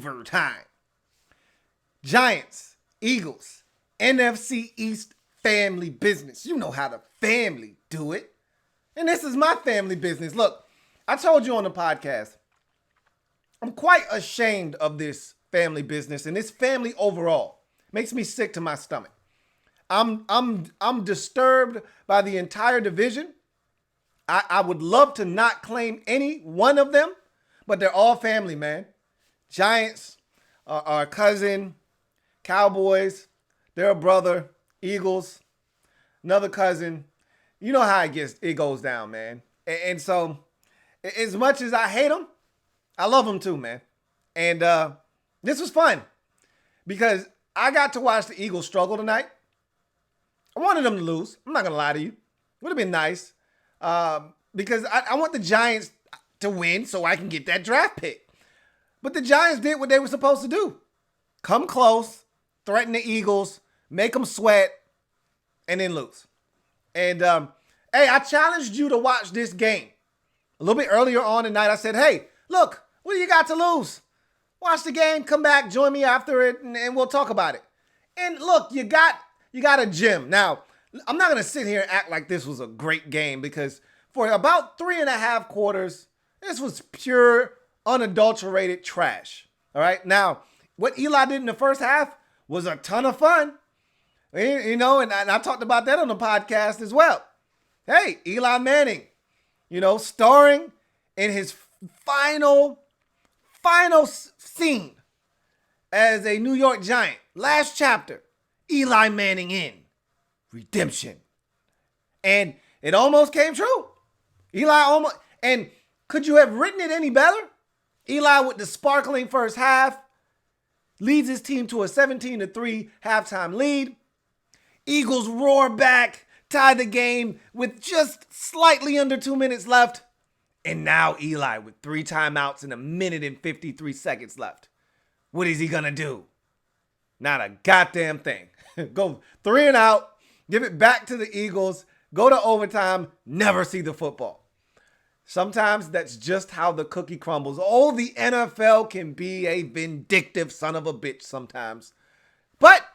overtime. Giants, Eagles, NFC East family business. You know how the family do it. And this is my family business. Look, I told you on the podcast, I'm quite ashamed of this family business and this family overall. Makes me sick to my stomach. I'm disturbed by the entire division. I would love to not claim any one of them, but they're all family, man. Giants are a cousin. Cowboys, they're a brother. Eagles, another cousin. You know how it goes down, man. And so, as much as I hate them, I love them too, man. And this was fun because I got to watch the Eagles struggle tonight. I wanted them to lose. I'm not going to lie to you. It would have been nice because I want the Giants to win so I can get that draft pick. But the Giants did what they were supposed to do. Come close, threaten the Eagles, make them sweat, and then lose. And, hey, I challenged you to watch this game. A little bit earlier on tonight, I said, hey, look, what do you got to lose? Watch the game, come back, join me after it, and we'll talk about it. And look, you got a gym. Now, I'm not going to sit here and act like this was a great game because for about 3.5 quarters, this was pure, unadulterated trash. All right? Now, what Eli did in the first half was a ton of fun. You know, and I talked about that on the podcast as well. Hey, Eli Manning, you know, starring in his final scene as a New York Giant. Last chapter, Eli Manning in redemption. And it almost came true. And could you have written it any better? Eli with the sparkling first half leads his team to a 17-3 halftime lead. Eagles roar back, tie the game with just slightly under 2 minutes left. And now Eli with 3 timeouts and 1 minute and 53 seconds left. What is he going to do? Not a goddamn thing. Go 3 and out, give it back to the Eagles, go to overtime, never see the football. Sometimes that's just how the cookie crumbles. Oh, the NFL can be a vindictive son of a bitch sometimes. But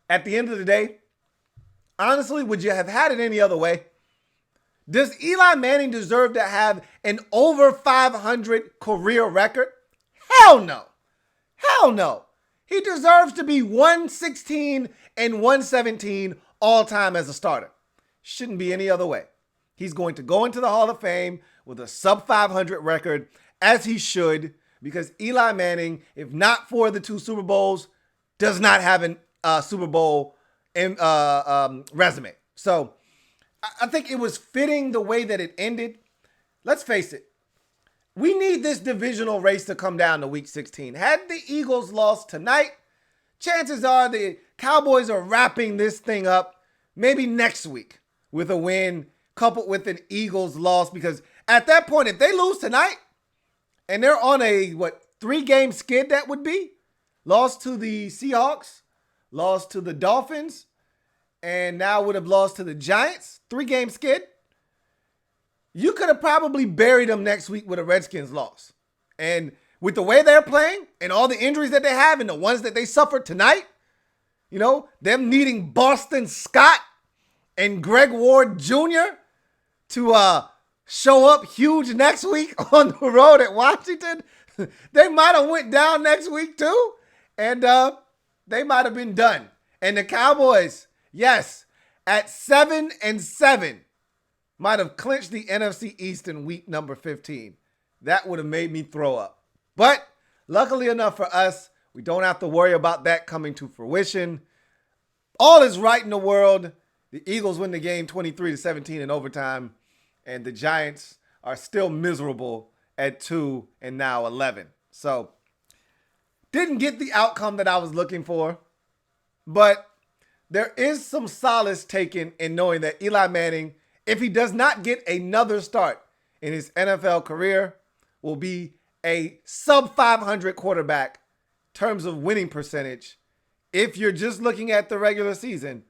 at the end of the day, honestly, would you have had it any other way? Does Eli Manning deserve to have an over 500 career record? Hell no. Hell no. He deserves to be 116 and 117 all time as a starter. Shouldn't be any other way. He's going to go into the Hall of Fame with a sub 500 record, as he should, because Eli Manning, if not for the 2 Super Bowls, does not have a Super Bowl resume. So I think it was fitting the way that it ended. Let's face it. We need this divisional race to come down to week 16. Had the Eagles lost tonight, chances are the Cowboys are wrapping this thing up maybe next week with a win coupled with an Eagles loss. Because at that point, if they lose tonight and they're on a, 3-game skid that would be, lost to the Seahawks, lost to the Dolphins, and now would have lost to the Giants, 3-game skid. You could have probably buried them next week with a Redskins loss. And with the way they're playing and all the injuries that they have and the ones that they suffered tonight, you know, them needing Boston Scott and Greg Ward Jr. to show up huge next week on the road at Washington, they might have went down next week too. And they might have been done. And the Cowboys, yes, at 7-7, might have clinched the NFC East in week number 15. That would have made me throw up. But luckily enough for us, we don't have to worry about that coming to fruition. All is right in the world. The Eagles win the game 23-17 in overtime, and the Giants are still miserable at 2 and now 11. So didn't get the outcome that I was looking for, but there is some solace taken in knowing that Eli Manning, if he does not get another start in his NFL career, will be a sub 500 quarterback in terms of winning percentage. If you're just looking at the regular season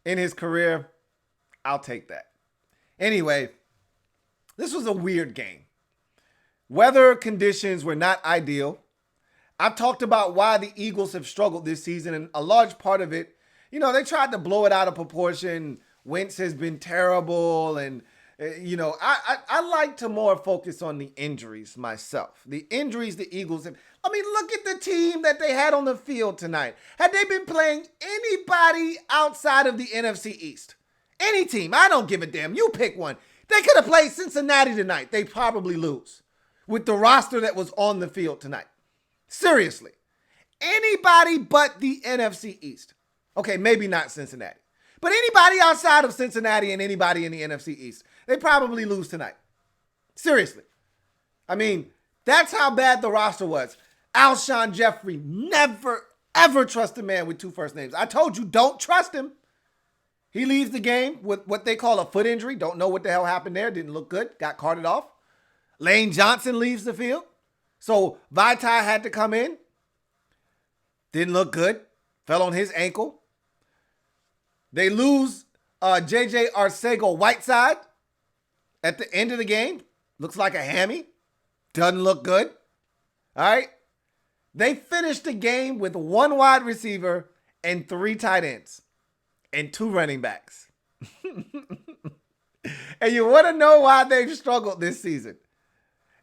in his career, I'll take that. Anyway, this was a weird game. Weather conditions were not ideal. I've talked about why the Eagles have struggled this season, and a large part of it, they tried to blow it out of proportion. Wentz has been terrible, and I like to more focus on the injuries myself. The injuries the Eagles have. I mean, look at the team that they had on the field tonight. Had they been playing anybody outside of the NFC East, any team, I don't give a damn. You pick one. They could have played Cincinnati tonight. They probably lose with the roster that was on the field tonight. Seriously. Anybody but the NFC East. Okay, maybe not Cincinnati. But anybody outside of Cincinnati and anybody in the NFC East, they probably lose tonight. Seriously. I mean, that's how bad the roster was. Alshon Jeffrey, never, ever trust a man with 2 first names. I told you, don't trust him. He leaves the game with what they call a foot injury. Don't know what the hell happened there. Didn't look good. Got carted off. Lane Johnson leaves the field. So Vitae had to come in. Didn't look good. Fell on his ankle. They lose J.J. Arcega-Whiteside at the end of the game. Looks like a hammy. Doesn't look good. All right. They finished the game with 1 wide receiver and 3 tight ends and 2 running backs. And you want to know why they've struggled this season.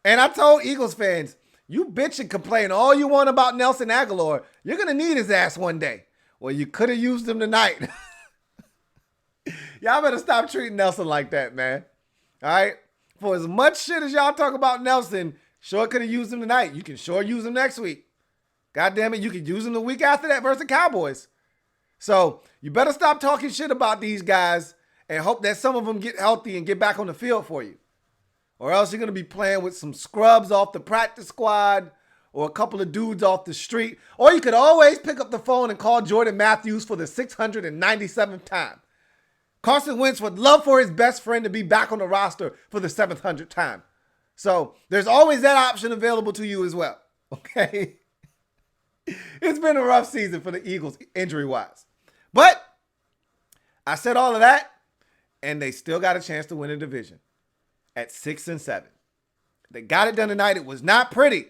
And I told Eagles fans, you bitch and complain all you want about Nelson Aguilar. You're going to need his ass one day. Well, you could have used him tonight. Y'all better stop treating Nelson like that, man. All right? For as much shit as y'all talk about Nelson, sure could have used him tonight. You can sure use him next week. God damn it, you could use him the week after that versus the Cowboys. So you better stop talking shit about these guys and hope that some of them get healthy and get back on the field for you. Or else you're going to be playing with some scrubs off the practice squad or a couple of dudes off the street. Or you could always pick up the phone and call Jordan Matthews for the 697th time. Carson Wentz would love for his best friend to be back on the roster for the 700th time. So there's always that option available to you as well. Okay? It's been a rough season for the Eagles injury-wise. But I said all of that, and they still got a chance to win a division at 6-7. They got it done tonight. It was not pretty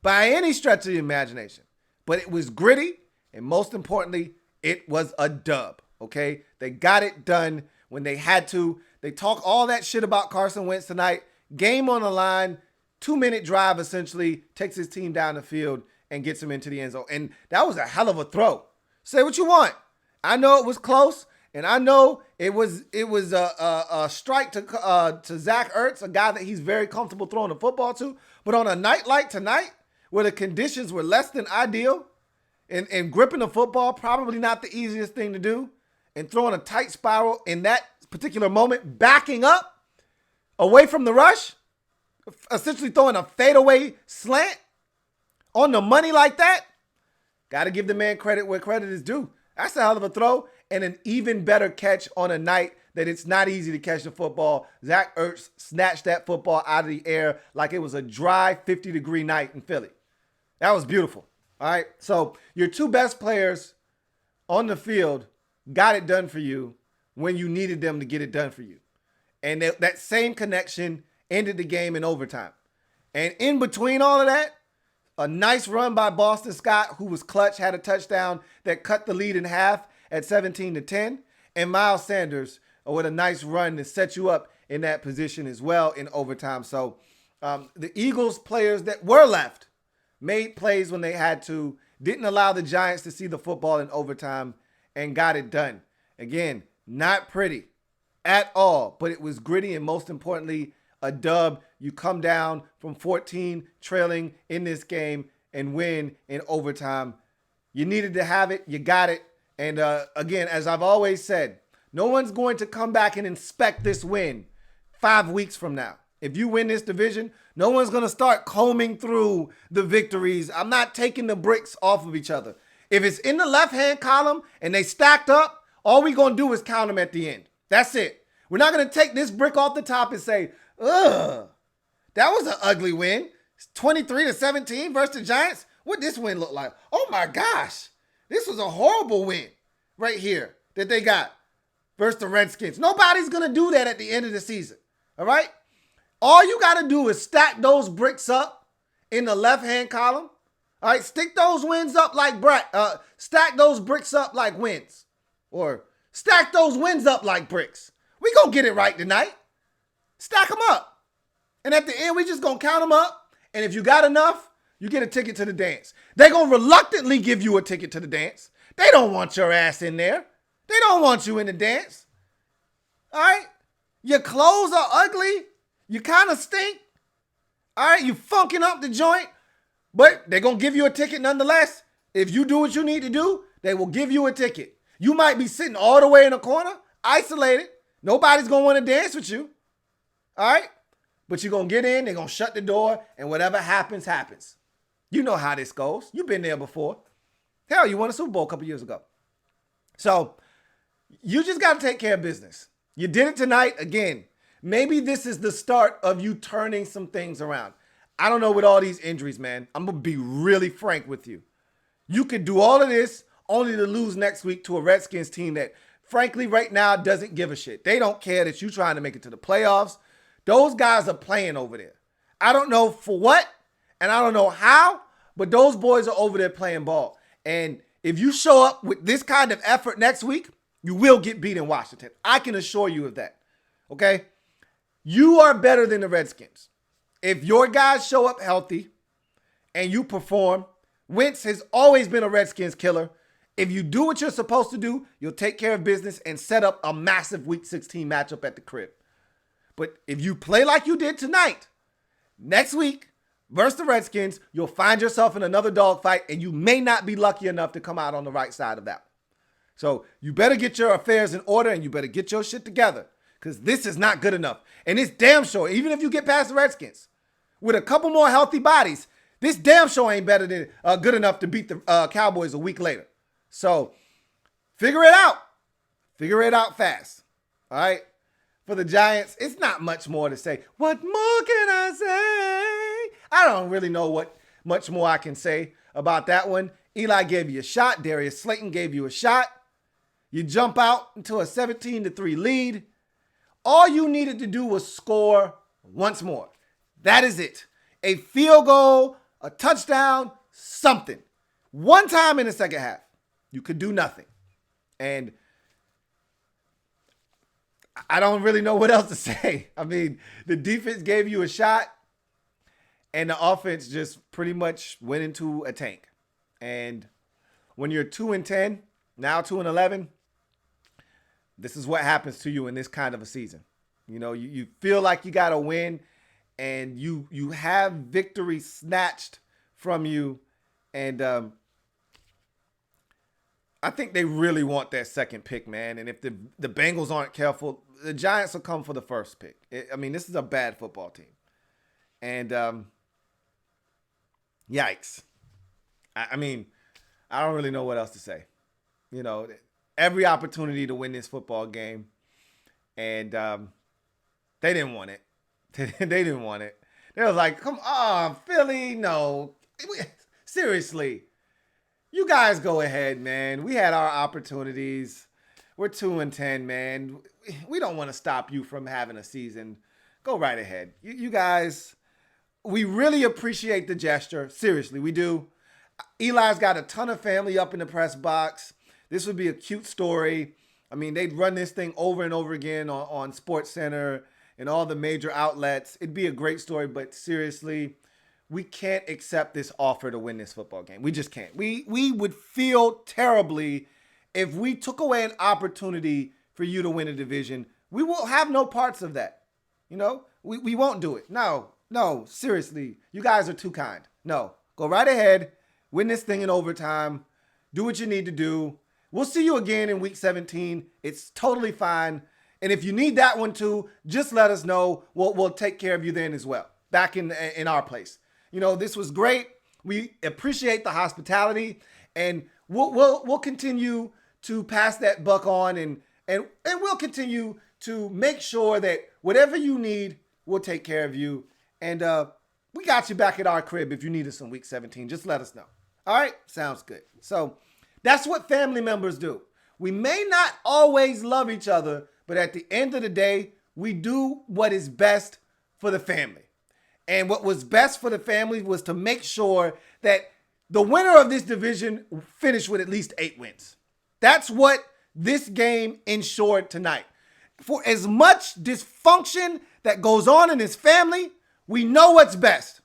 by any stretch of the imagination, but it was gritty, and most importantly, it was a dub. Okay? They got it done when they had to. They talk all that shit about Carson Wentz tonight. Game on the line, 2-minute drive essentially, takes his team down the field and gets him into the end zone. And that was a hell of a throw. Say what you want. I know it was close, and I know it was a strike to Zach Ertz, a guy that he's very comfortable throwing the football to. But on a night like tonight, where the conditions were less than ideal, and gripping the football, probably not the easiest thing to do, and throwing a tight spiral in that particular moment, backing up away from the rush, essentially throwing a fadeaway slant on the money like that, got to give the man credit where credit is due. That's a hell of a throw and an even better catch on a night that it's not easy to catch the football. Zach Ertz snatched that football out of the air like it was a dry 50-degree night in Philly. That was beautiful. All right, so your 2 best players on the field got it done for you when you needed them to get it done for you. And that same connection ended the game in overtime. And in between all of that, a nice run by Boston Scott, who was clutch, had a touchdown that cut the lead in half at 17-10. And Miles Sanders with a nice run to set you up in that position as well in overtime. So the Eagles players that were left made plays when they had to, didn't allow the Giants to see the football in overtime, and got it done. Again, not pretty at all, but it was gritty and most importantly, a dub. You come down from 14 trailing in this game and win in overtime. You needed to have it. You got it. And again, as I've always said, no one's going to come back and inspect this win 5 weeks from now. If you win this division, no one's going to start combing through the victories. I'm not taking the bricks off of each other. If it's in the left-hand column and they stacked up, all we're going to do is count them at the end. That's it. We're not going to take this brick off the top and say, ugh, that was an ugly win. 23-17 versus the Giants. What this win look like? Oh my gosh. This was a horrible win right here that they got versus the Redskins. Nobody's going to do that at the end of the season. All right? All you got to do is stack those bricks up in the left-hand column All right, stick those wins up like stack those bricks up like wins. Or stack those wins up like bricks. We gonna get it right tonight. Stack them up. And at the end, we just gonna count them up. And if you got enough, you get a ticket to the dance. They gonna reluctantly give you a ticket to the dance. They don't want your ass in there. They don't want you in the dance. All right? Your clothes are ugly. You kind of stink. All right? You funking up the joint. But they're going to give you a ticket nonetheless. If you do what you need to do, they will give you a ticket. You might be sitting all the way in a corner, isolated. Nobody's going to want to dance with you. All right? But you're going to get in, they're going to shut the door, and whatever happens, happens. You know how this goes. You've been there before. Hell, you won a Super Bowl a couple years ago. So you just got to take care of business. You did it tonight. Again, maybe this is the start of you turning some things around. I don't know with all these injuries, man. I'm going to be really frank with you. You could do all of this only to lose next week to a Redskins team that, frankly, right now doesn't give a shit. They don't care that you're trying to make it to the playoffs. Those guys are playing over there. I don't know for what, and I don't know how, but those boys are over there playing ball. And if you show up with this kind of effort next week, you will get beat in Washington. I can assure you of that. Okay? You are better than the Redskins. If your guys show up healthy and you perform, Wentz has always been a Redskins killer. If you do what you're supposed to do, you'll take care of business and set up a massive Week 16 matchup at the crib. But if you play like you did tonight, next week versus the Redskins, you'll find yourself in another dogfight, and you may not be lucky enough to come out on the right side of that. So you better get your affairs in order, and you better get your shit together, because this is not good enough. And it's damn sure, even if you get past the Redskins, with a couple more healthy bodies, this damn sure ain't better than good enough to beat the Cowboys a week later. So figure it out. Figure it out fast. All right? For the Giants, it's not much more to say. What more can I say? I don't really know what much more I can say about that one. Eli gave you a shot. Darius Slayton gave you a shot. You jump out into a 17-3 lead. All you needed to do was score once more. That is it. A field goal, a touchdown, something. One time in the second half. You could do nothing. And I don't really know what else to say. I mean, the defense gave you a shot, and the offense just pretty much went into a tank. And when you're 2-10, now 2-11, this is what happens to you in this kind of a season. You know, you feel like you got to win, and you have victory snatched from you. And I think they really want that second pick, man. And if the Bengals aren't careful, the Giants will come for the first pick. This is a bad football team. And yikes. I don't really know what else to say. You know, every opportunity to win this football game. And they didn't want it. They didn't want it. They was like, come on, Philly, no. Seriously. You guys go ahead, man. We had our opportunities. We're 2-10, man. We don't want to stop you from having a season. Go right ahead. You guys, we really appreciate the gesture. Seriously, we do. Eli's got a ton of family up in the press box. This would be a cute story. I mean, they'd run this thing over and over again on SportsCenter and all the major outlets. It'd be a great story, but seriously, we can't accept this offer to win this football game. We just can't. We would feel terribly if we took away an opportunity for you to win a division. We will have no parts of that. You know, we won't do it. No, seriously. You guys are too kind. No, go right ahead. Win this thing in overtime. Do what you need to do. We'll see you again in week 17. It's totally fine. And if you need that one too, just let us know. We'll take care of you then as well. Back in our place. You know, this was great. We appreciate the hospitality, and we'll continue to pass that buck on, and we'll continue to make sure that whatever you need, we'll take care of you. And we got you back at our crib if you need us in week 17. Just let us know. All right? Sounds good. So that's what family members do. We may not always love each other, but at the end of the day, we do what is best for the family. And what was best for the family was to make sure that the winner of this division finished with at least 8 wins. That's what this game ensured tonight. For as much dysfunction that goes on in his family, we know what's best.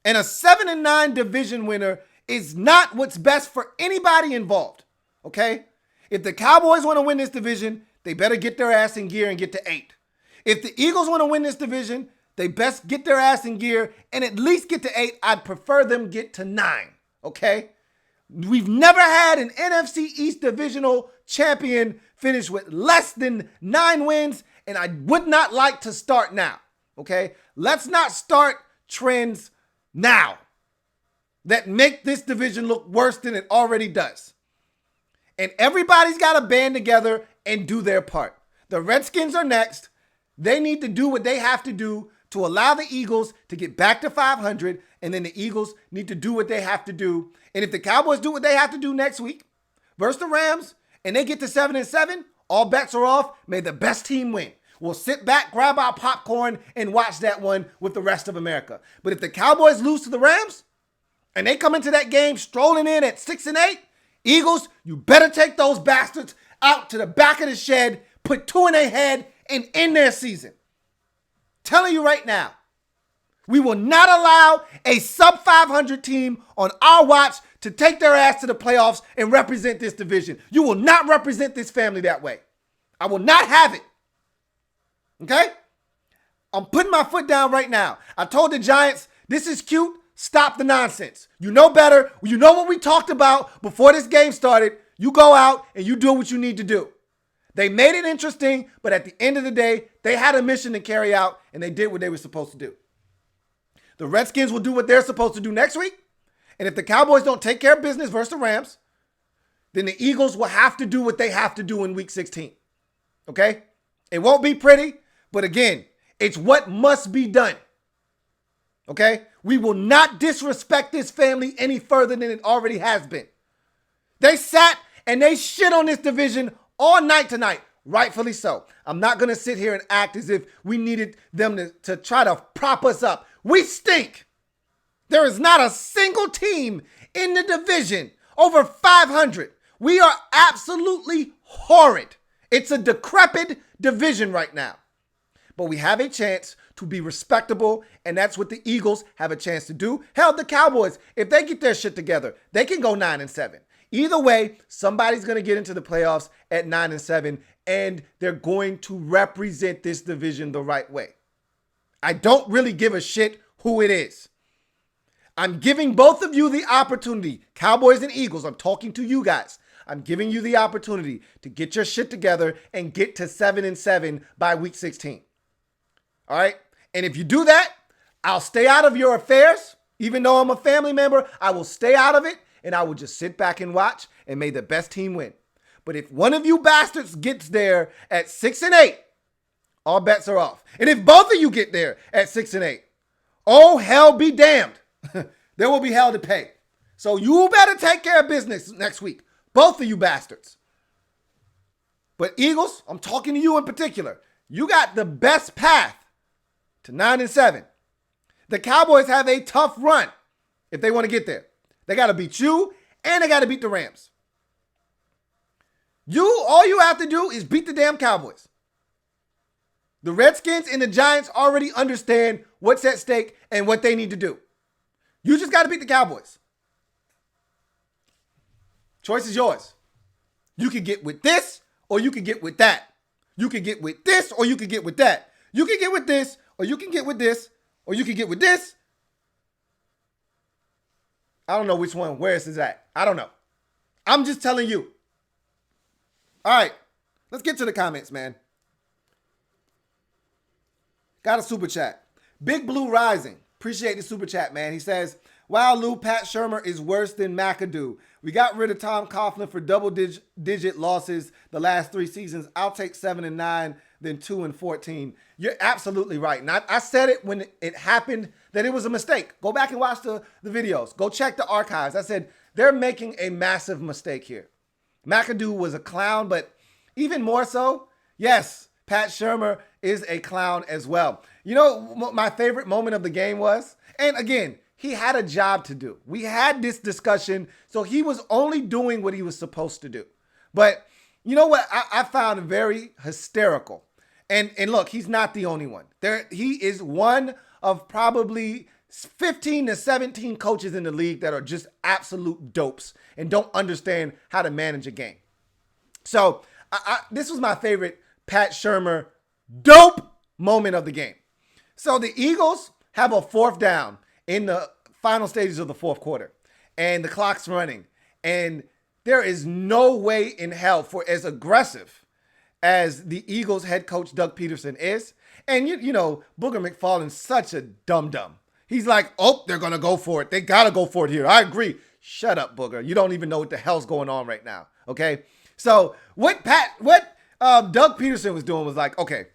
And a 7-9 division winner is not what's best for anybody involved. Okay? If the Cowboys want to win this division, they better get their ass in gear and get to 8. If the Eagles want to win this division, they best get their ass in gear and at least get to 8. I'd prefer them get to 9. Okay? We've never had an NFC East divisional champion finish with less than 9 wins, and I would not like to start now. Okay? Let's not start trends now that make this division look worse than it already does. And everybody's got to band together and do their part. The Redskins are next. They need to do what they have to do to allow the Eagles to get back to 500, and then the Eagles need to do what they have to do. And if the Cowboys do what they have to do next week versus the Rams, and they get to 7-7, all bets are off. May the best team win. We'll sit back, grab our popcorn, and watch that one with the rest of America. But if the Cowboys lose to the Rams, and they come into that game strolling in at 6-8, Eagles, you better take those bastards out to the back of the shed, put 2 in their head, and end their season. Telling you right now, we will not allow a sub-500 team on our watch to take their ass to the playoffs and represent this division. You will not represent this family that way. I will not have it. Okay? I'm putting my foot down right now. I told the Giants, this is cute. Stop the nonsense. You know better. You know what we talked about before this game started. You go out and you do what you need to do. They made it interesting, but at the end of the day, they had a mission to carry out, and they did what they were supposed to do. The Redskins will do what they're supposed to do next week, and if the Cowboys don't take care of business versus the Rams, then the Eagles will have to do what they have to do in Week 16. Okay? It won't be pretty, but again, it's what must be done. Okay? We will not disrespect this family any further than it already has been. They sat and they shit on this division all night tonight. Rightfully so. I'm not going to sit here and act as if we needed them to try to prop us up. We stink. There is not a single team in the division over 500. We are absolutely horrid. It's a decrepit division right now. But we have a chance to be respectable, and that's what the Eagles have a chance to do. Hell, the Cowboys, if they get their shit together, they can go 9-7. Either way, somebody's going to get into the playoffs at 9-7, and they're going to represent this division the right way. I don't really give a shit who it is. I'm giving both of you the opportunity, Cowboys and Eagles, I'm talking to you guys. I'm giving you the opportunity to get your shit together and get to 7-7 by Week 16. All right? And if you do that, I'll stay out of your affairs. Even though I'm a family member, I will stay out of it, and I will just sit back and watch, and may the best team win. But if one of you bastards gets there at 6-8, all bets are off. And if both of you get there at 6-8, oh, hell be damned. There will be hell to pay. So you better take care of business next week. Both of you bastards. But Eagles, I'm talking to you in particular. You got the best path to 9-7. The Cowboys have a tough run if they want to get there. They got to beat you, and they got to beat the Rams. All you have to do is beat the damn Cowboys. The Redskins and the Giants already understand what's at stake and what they need to do. You just got to beat the Cowboys. Choice is yours. You can get with this, or you can get with that. You can get with this, or you can get with that. You can get with this, or you can get with this, or you can get with this. I don't know which one, where is this at? I don't know. I'm just telling you. All right, let's get to the comments, man. Got a super chat. Big Blue Rising. Appreciate the super chat, man. He says, wow, Lou, Pat Shurmur is worse than McAdoo. We got rid of Tom Coughlin for double-digit losses the last 3 seasons. I'll take 7-9, then 2-14. You're absolutely right. And I said it when it happened that it was a mistake. Go back and watch the videos. Go check the archives. I said, they're making a massive mistake here. McAdoo was a clown, but even more so, yes, Pat Shurmur is a clown as well. You know what my favorite moment of the game was? And again, he had a job to do. We had this discussion, so he was only doing what he was supposed to do. But you know what I found very hysterical? And look, he's not the only one. He is one of probably 15 to 17 coaches in the league that are just absolute dopes and don't understand how to manage a game. So this was my favorite Pat Shurmur dope moment of the game. So the Eagles have a 4th down in the final stages of the 4th quarter, and the clock's running, and there is no way in hell for as aggressive as the Eagles head coach Doug Peterson is. And you know, Booger McFarland's such a dum-dum. He's like, oh, they're going to go for it. They got to go for it here. I agree. Shut up, Booger. You don't even know what the hell's going on right now. Okay. So what Doug Peterson was doing was like, okay,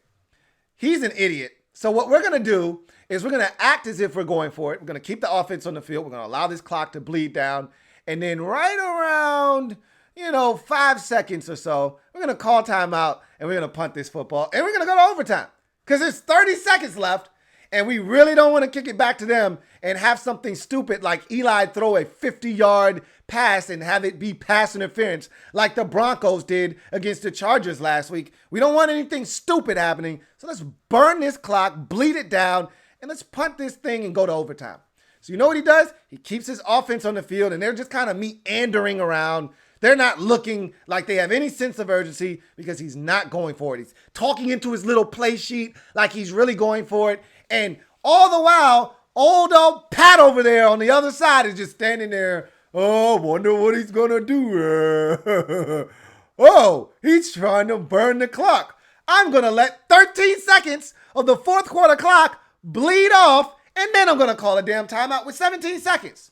he's an idiot. So what we're going to do is we're going to act as if we're going for it. We're going to keep the offense on the field. We're going to allow this clock to bleed down. And then right around, 5 seconds or so, we're going to call timeout and we're going to punt this football. And we're going to go to overtime because there's 30 seconds left. And we really don't want to kick it back to them and have something stupid like Eli throw a 50-yard pass and have it be pass interference like the Broncos did against the Chargers last week. We don't want anything stupid happening. So let's burn this clock, bleed it down, and let's punt this thing and go to overtime. So you know what he does? He keeps his offense on the field, and they're just kind of meandering around. They're not looking like they have any sense of urgency because he's not going for it. He's talking into his little play sheet like he's really going for it. And all the while, old Pat over there on the other side is just standing there. Oh, wonder what he's going to do. Oh, he's trying to burn the clock. I'm going to let 13 seconds of the 4th quarter clock bleed off, and then I'm going to call a damn timeout with 17 seconds.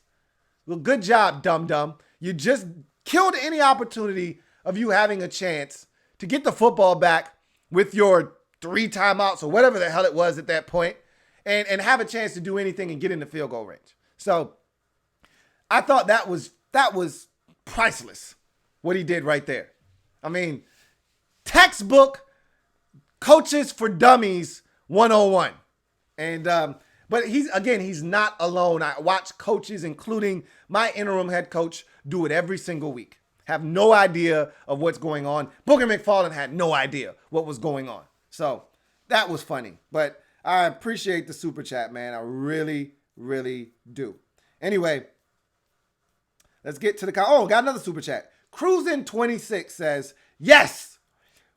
Well, good job, dum-dum. You just killed any opportunity of you having a chance to get the football back with your 3 timeouts or whatever the hell it was at that point. And have a chance to do anything and get in the field goal range. So I thought that was priceless, what he did right there. I mean, textbook coaches for dummies 101. And but he's not alone. I watch coaches, including my interim head coach, do it every single week. Have no idea of what's going on. Booger McFarland had no idea what was going on. So that was funny. But I appreciate the super chat, man. I really, really do. Anyway, let's get to the got another super chat. Cruisin26 says, yes,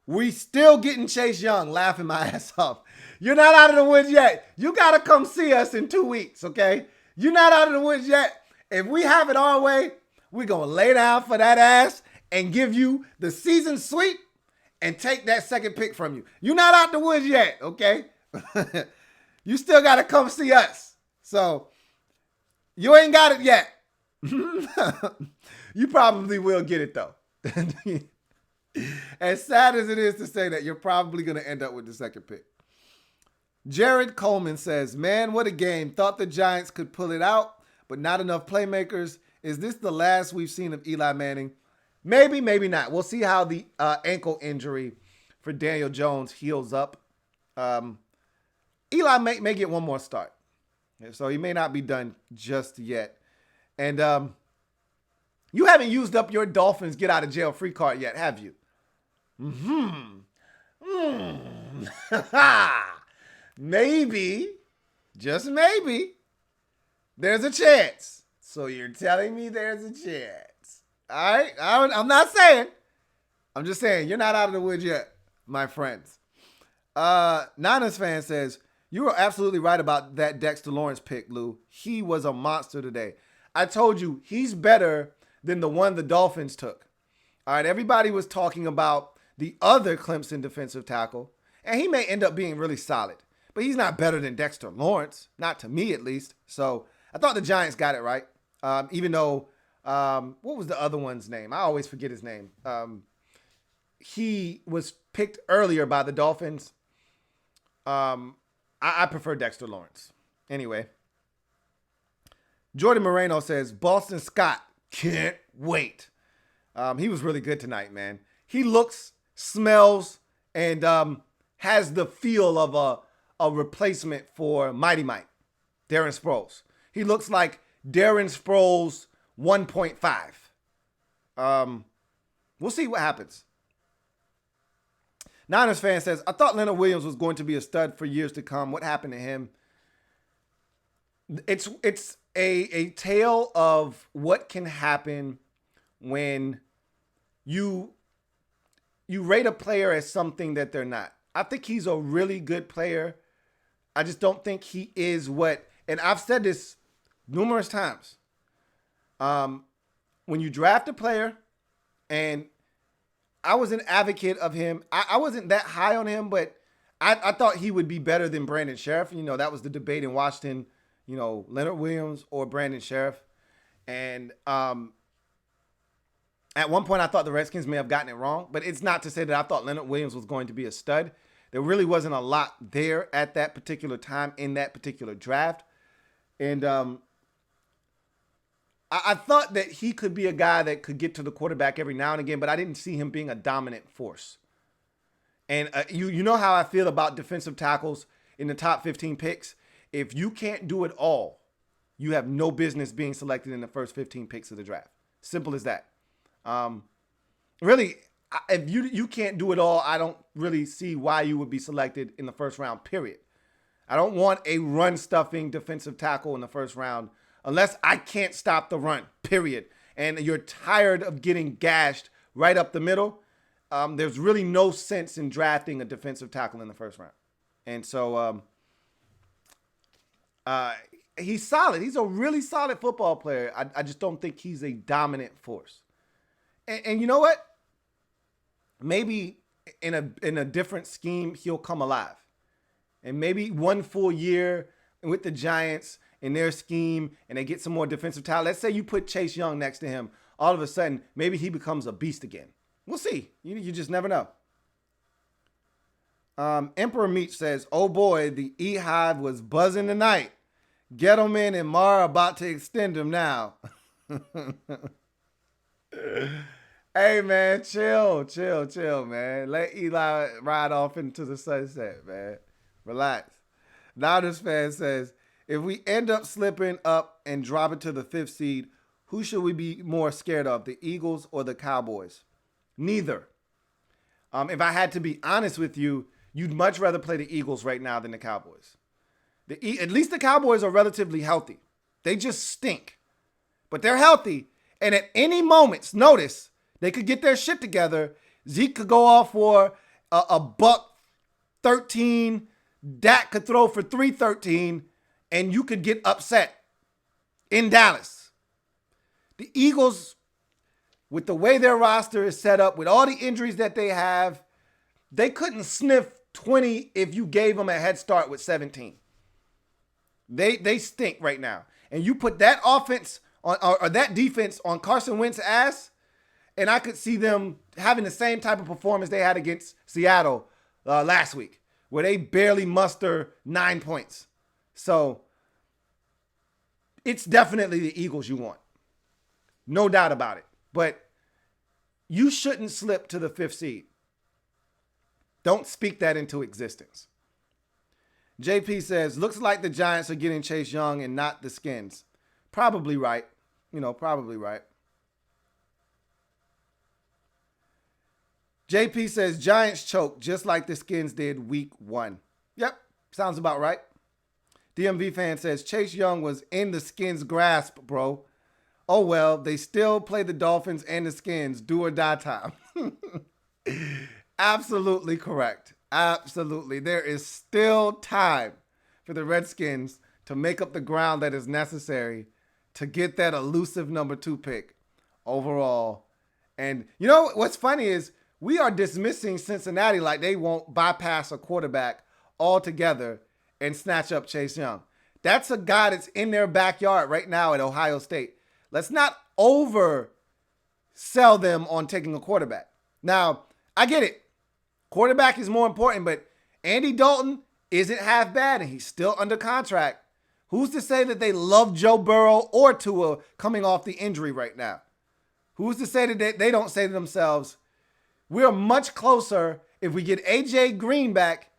we still getting Chase Young, laughing my ass off. You're not out of the woods yet. You got to come see us in 2 weeks, okay? You're not out of the woods yet. If we have it our way, we're going to lay down for that ass and give you the season sweep and take that second pick from you. You're not out the woods yet, okay? You still got to come see us. So you ain't got it yet. You probably will get it though. As sad as it is to say that, you're probably going to end up with the second pick. Jared Coleman says, man, what a game. Thought the Giants could pull it out, but not enough playmakers. Is this the last we've seen of Eli Manning? Maybe, maybe not. We'll see how the ankle injury for Daniel Jones heals up. Eli may get one more start. So he may not be done just yet. And you haven't used up your Dolphins get out of jail free card yet, have you? Maybe, just maybe, there's a chance. So you're telling me there's a chance. All right? I'm not saying. I'm just saying you're not out of the woods yet, my friends. Niners fan says, you were absolutely right about that Dexter Lawrence pick, Lou. He was a monster today. I told you, he's better than the one the Dolphins took. All right, everybody was talking about the other Clemson defensive tackle, and he may end up being really solid. But he's not better than Dexter Lawrence, not to me at least. So I thought the Giants got it right, even though, what was the other one's name? I always forget his name. He was picked earlier by the Dolphins. I prefer Dexter Lawrence. Anyway, Jordan Moreno says, Boston Scott, can't wait. He was really good tonight, man. He looks, smells, and has the feel of a replacement for Mighty Mike, Darren Sproles. he looks like Darren Sproles 1.5. We'll see what happens. Niners fan says, I thought Leonard Williams was going to be a stud for years to come. What happened to him? It's a tale of what can happen when you rate a player as something that they're not. I think he's a really good player. I just don't think he is what, and I've said this numerous times. When you draft a player, and I was an advocate of him. I wasn't that high on him, but I thought he would be better than Brandon Sheriff. You know, that was the debate in Washington, you know, Leonard Williams or Brandon Sheriff. And at one point I thought the Redskins may have gotten it wrong, but it's not to say that I thought Leonard Williams was going to be a stud. There really wasn't a lot there at that particular time in that particular draft. And I thought that he could be a guy that could get to the quarterback every now and again, but I didn't see him being a dominant force. And you know how I feel about defensive tackles in the top 15 picks. If you can't do it all, you have no business being selected in the first 15 picks of the draft. Simple as that. Really, if you can't do it all, I don't really see why you would be selected in the first round, period. I don't want a run-stuffing defensive tackle in the first round unless I can't stop the run, period. And you're tired of getting gashed right up the middle. There's really no sense in drafting a defensive tackle in the first round. And so he's solid. He's a really solid football player. I just don't think he's a dominant force. And you know what? Maybe in a different scheme, he'll come alive. And maybe one full year with the Giants in their scheme and they get some more defensive talent. Let's say you put Chase Young next to him. All of a sudden, maybe he becomes a beast again. We'll see. You just never know. Emperor Meach says, oh boy, the E-Hive was buzzing tonight. Gettleman and Mar about to extend him now. Hey, man, chill, man. Let Eli ride off into the sunset, man. Relax. Niners fan says, if we end up slipping up and dropping to the 5th seed, who should we be more scared of, the Eagles or the Cowboys? Neither. If I had to be honest with you, you'd much rather play the Eagles right now than the Cowboys. At least the Cowboys are relatively healthy. They just stink. But they're healthy. And at any moment, notice, they could get their shit together. Zeke could go off for a buck 13. Dak could throw for 313. And you could get upset in Dallas. The Eagles, with the way their roster is set up, with all the injuries that they have, they couldn't sniff 20 if you gave them a head start with 17. They stink right now. And you put that offense on or that defense on Carson Wentz's ass, and I could see them having the same type of performance they had against Seattle last week, where they barely muster 9 points. So it's definitely the Eagles you want. No doubt about it. But you shouldn't slip to the 5th seed. Don't speak that into existence. JP says, looks like the Giants are getting Chase Young and not the Skins. Probably right. Probably right. JP says, Giants choke just like the Skins did week 1. Yep, sounds about right. DMV fan says, Chase Young was in the Skins' grasp, bro. Oh, well, they still play the Dolphins and the Skins. Do or die time. Absolutely correct. Absolutely. There is still time for the Redskins to make up the ground that is necessary to get that elusive number 2 pick overall. And you know what's funny is we are dismissing Cincinnati like they won't bypass a quarterback altogether and snatch up Chase Young. That's a guy that's in their backyard right now at Ohio State. Let's not oversell them on taking a quarterback. Now, I get it. Quarterback is more important, but Andy Dalton isn't half bad, and he's still under contract. Who's to say that they love Joe Burrow or Tua coming off the injury right now? Who's to say that they don't say to themselves, we're much closer if we get A.J. Green back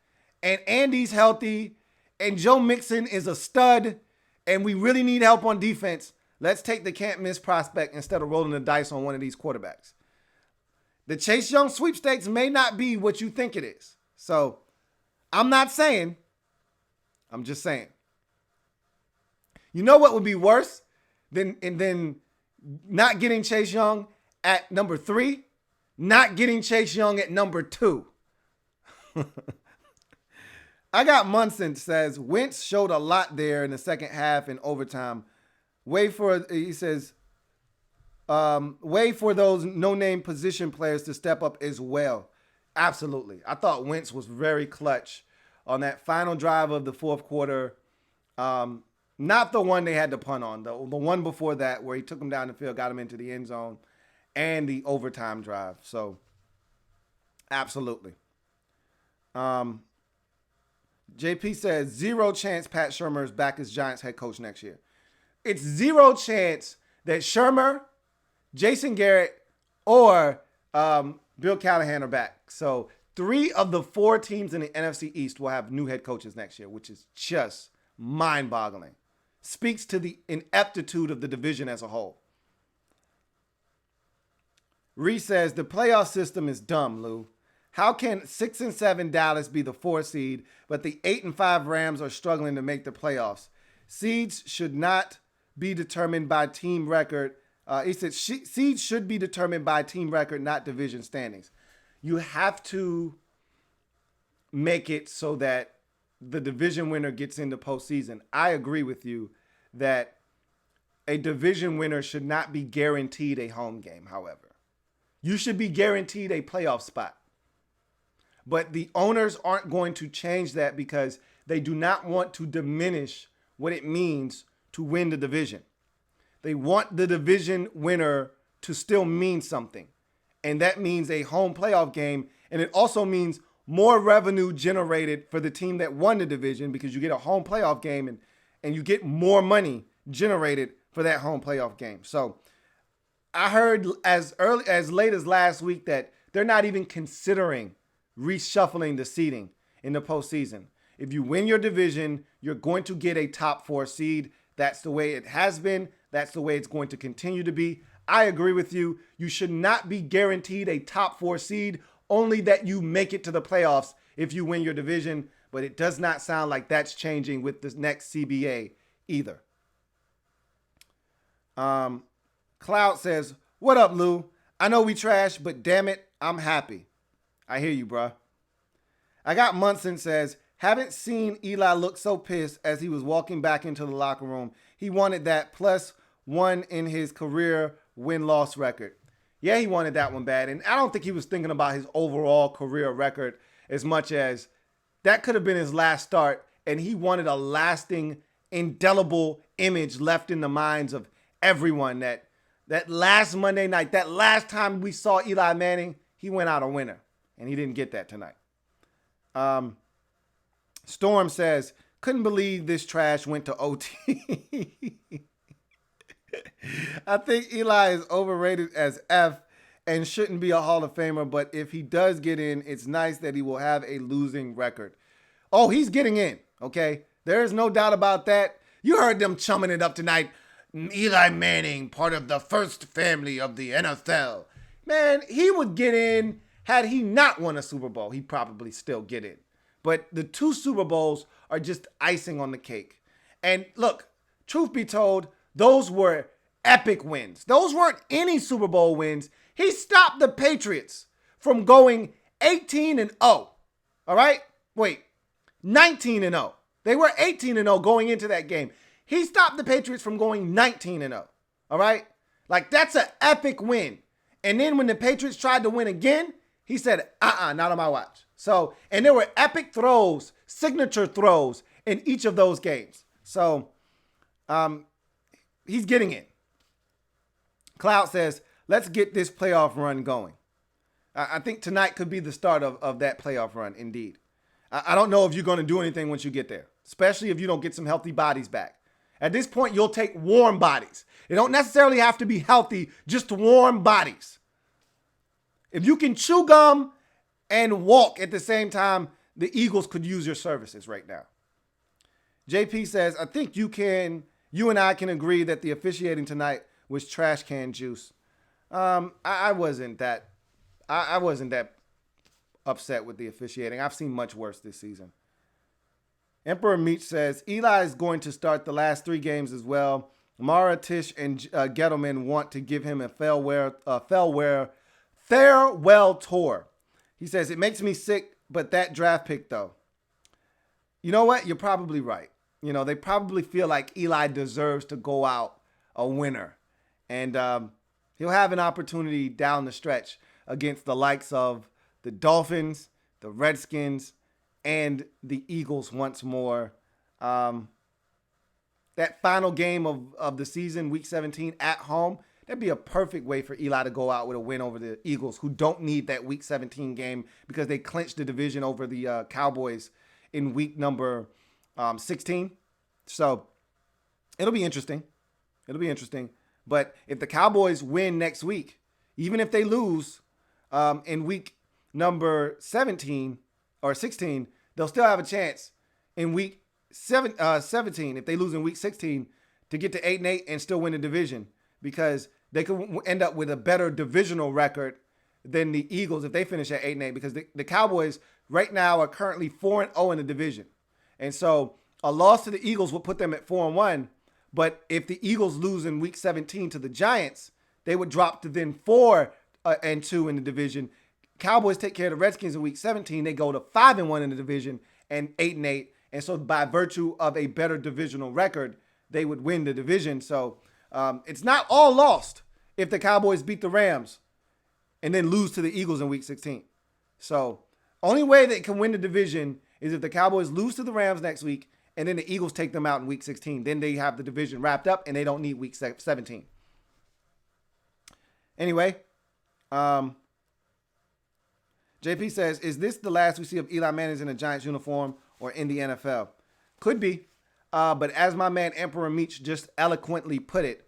and Andy's healthy and Joe Mixon is a stud and we really need help on defense, let's take the can't miss prospect instead of rolling the dice on one of these quarterbacks. The Chase Young sweepstakes may not be what you think it is. So I'm not saying, I'm just saying. You know what would be worse than not getting Chase Young at number 3? Not getting Chase Young at number 2. I got Munson says, Wentz showed a lot there in the second half and overtime. He says, wait for those no-name position players to step up as well. Absolutely. I thought Wentz was very clutch on that final drive of the fourth quarter. Not the one they had to punt on, the one before that where he took him down the field, got him into the end zone, and the overtime drive. So, absolutely. JP says, 0 chance Pat Shurmur is back as Giants head coach next year. It's 0 chance that Shurmur, Jason Garrett, or Bill Callahan are back. So 3 of the 4 teams in the NFC East will have new head coaches next year, which is just mind-boggling. Speaks to the ineptitude of the division as a whole. Reese says, the playoff system is dumb, Lou. How can 6 and 7 Dallas be the 4 seed, but the 8 and 5 Rams are struggling to make the playoffs? Seeds should not be determined by team record. He said seeds should be determined by team record, not division standings. You have to make it so that the division winner gets into postseason. I agree with you that a division winner should not be guaranteed a home game, however. You should be guaranteed a playoff spot. But the owners aren't going to change that because they do not want to diminish what it means to win the division. They want the division winner to still mean something. And that means a home playoff game. And it also means more revenue generated for the team that won the division because you get a home playoff game and you get more money generated for that home playoff game. So I heard as late as last week that they're not even considering reshuffling the seeding in the postseason. If you win your division, you're going to get a top 4 seed. That's the way it has been. That's the way it's going to continue to be. I agree with you. You should not be guaranteed a top 4 seed, only that you make it to the playoffs if you win your division. But it does not sound like that's changing with this next CBA either. Cloud says, what up, Lou? I know we trash, but damn it, I'm happy. I hear you, bruh. I got Munson says, haven't seen Eli look so pissed as he was walking back into the locker room. He wanted that +1 in his career win-loss record. Yeah, he wanted that one bad. And I don't think he was thinking about his overall career record as much as that could have been his last start. And he wanted a lasting, indelible image left in the minds of everyone that last Monday night, that last time we saw Eli Manning, he went out a winner. And he didn't get that tonight. Storm says, couldn't believe this trash went to OT. I think Eli is overrated as F and shouldn't be a Hall of Famer. But if he does get in, it's nice that he will have a losing record. Oh, he's getting in. Okay. There is no doubt about that. You heard them chumming it up tonight. Eli Manning, part of the first family of the NFL. Man, he would get in. Had he not won a Super Bowl, he'd probably still get in. But the 2 Super Bowls are just icing on the cake. And look, truth be told, those were epic wins. Those weren't any Super Bowl wins. He stopped the Patriots from going 18-0. All right? Wait, 19-0. They were 18-0 going into that game. He stopped the Patriots from going 19-0. All right? Like, that's an epic win. And then when the Patriots tried to win again, he said, not on my watch. So, and there were epic throws, signature throws in each of those games. So, he's getting in. Cloud says, let's get this playoff run going. I think tonight could be the start of that playoff run, indeed. I don't know if you're going to do anything once you get there, especially if you don't get some healthy bodies back. At this point, you'll take warm bodies. They don't necessarily have to be healthy, just warm bodies. If you can chew gum and walk at the same time, the Eagles could use your services right now. JP says, I think you can you and I can agree that the officiating tonight was trash can juice. I wasn't that. I wasn't that upset with the officiating. I've seen much worse this season. Emperor Meach says Eli is going to start the last 3 games as well. Mara, Tish, and Gettleman want to give him a farewell tour. He says it makes me sick, but that draft pick though. You know what? You're probably right. They probably feel like Eli deserves to go out a winner, and he'll have an opportunity down the stretch against the likes of the Dolphins, the Redskins, and the Eagles once more. That final game of the season, week 17 at home, that'd be a perfect way for Eli to go out with a win over the Eagles, who don't need that week 17 game because they clinched the division over the Cowboys in week number 16. So it'll be interesting. But if the Cowboys win next week, even if they lose in week number 17 or 16, they'll still have a chance in week 17 if they lose in week 16 to get to 8-8 and still win the division, because they could end up with a better divisional record than the Eagles if they finish at 8-8, because the Cowboys right now are currently 4-0 in the division. And so a loss to the Eagles would put them at 4-1. But if the Eagles lose in week 17 to the Giants, they would drop to then 4-2 in the division. Cowboys take care of the Redskins in week 17. They go to 5-1 in the division and 8-8. And so by virtue of a better divisional record, they would win the division. So it's not all lost if the Cowboys beat the Rams and then lose to the Eagles in week 16. So only way they can win the division is if the Cowboys lose to the Rams next week and then the Eagles take them out in week 16. Then they have the division wrapped up and they don't need week 17. Anyway, JP says, is this the last we see of Eli Manning in a Giants uniform or in the NFL? Could be. But as my man Emperor Meach just eloquently put it,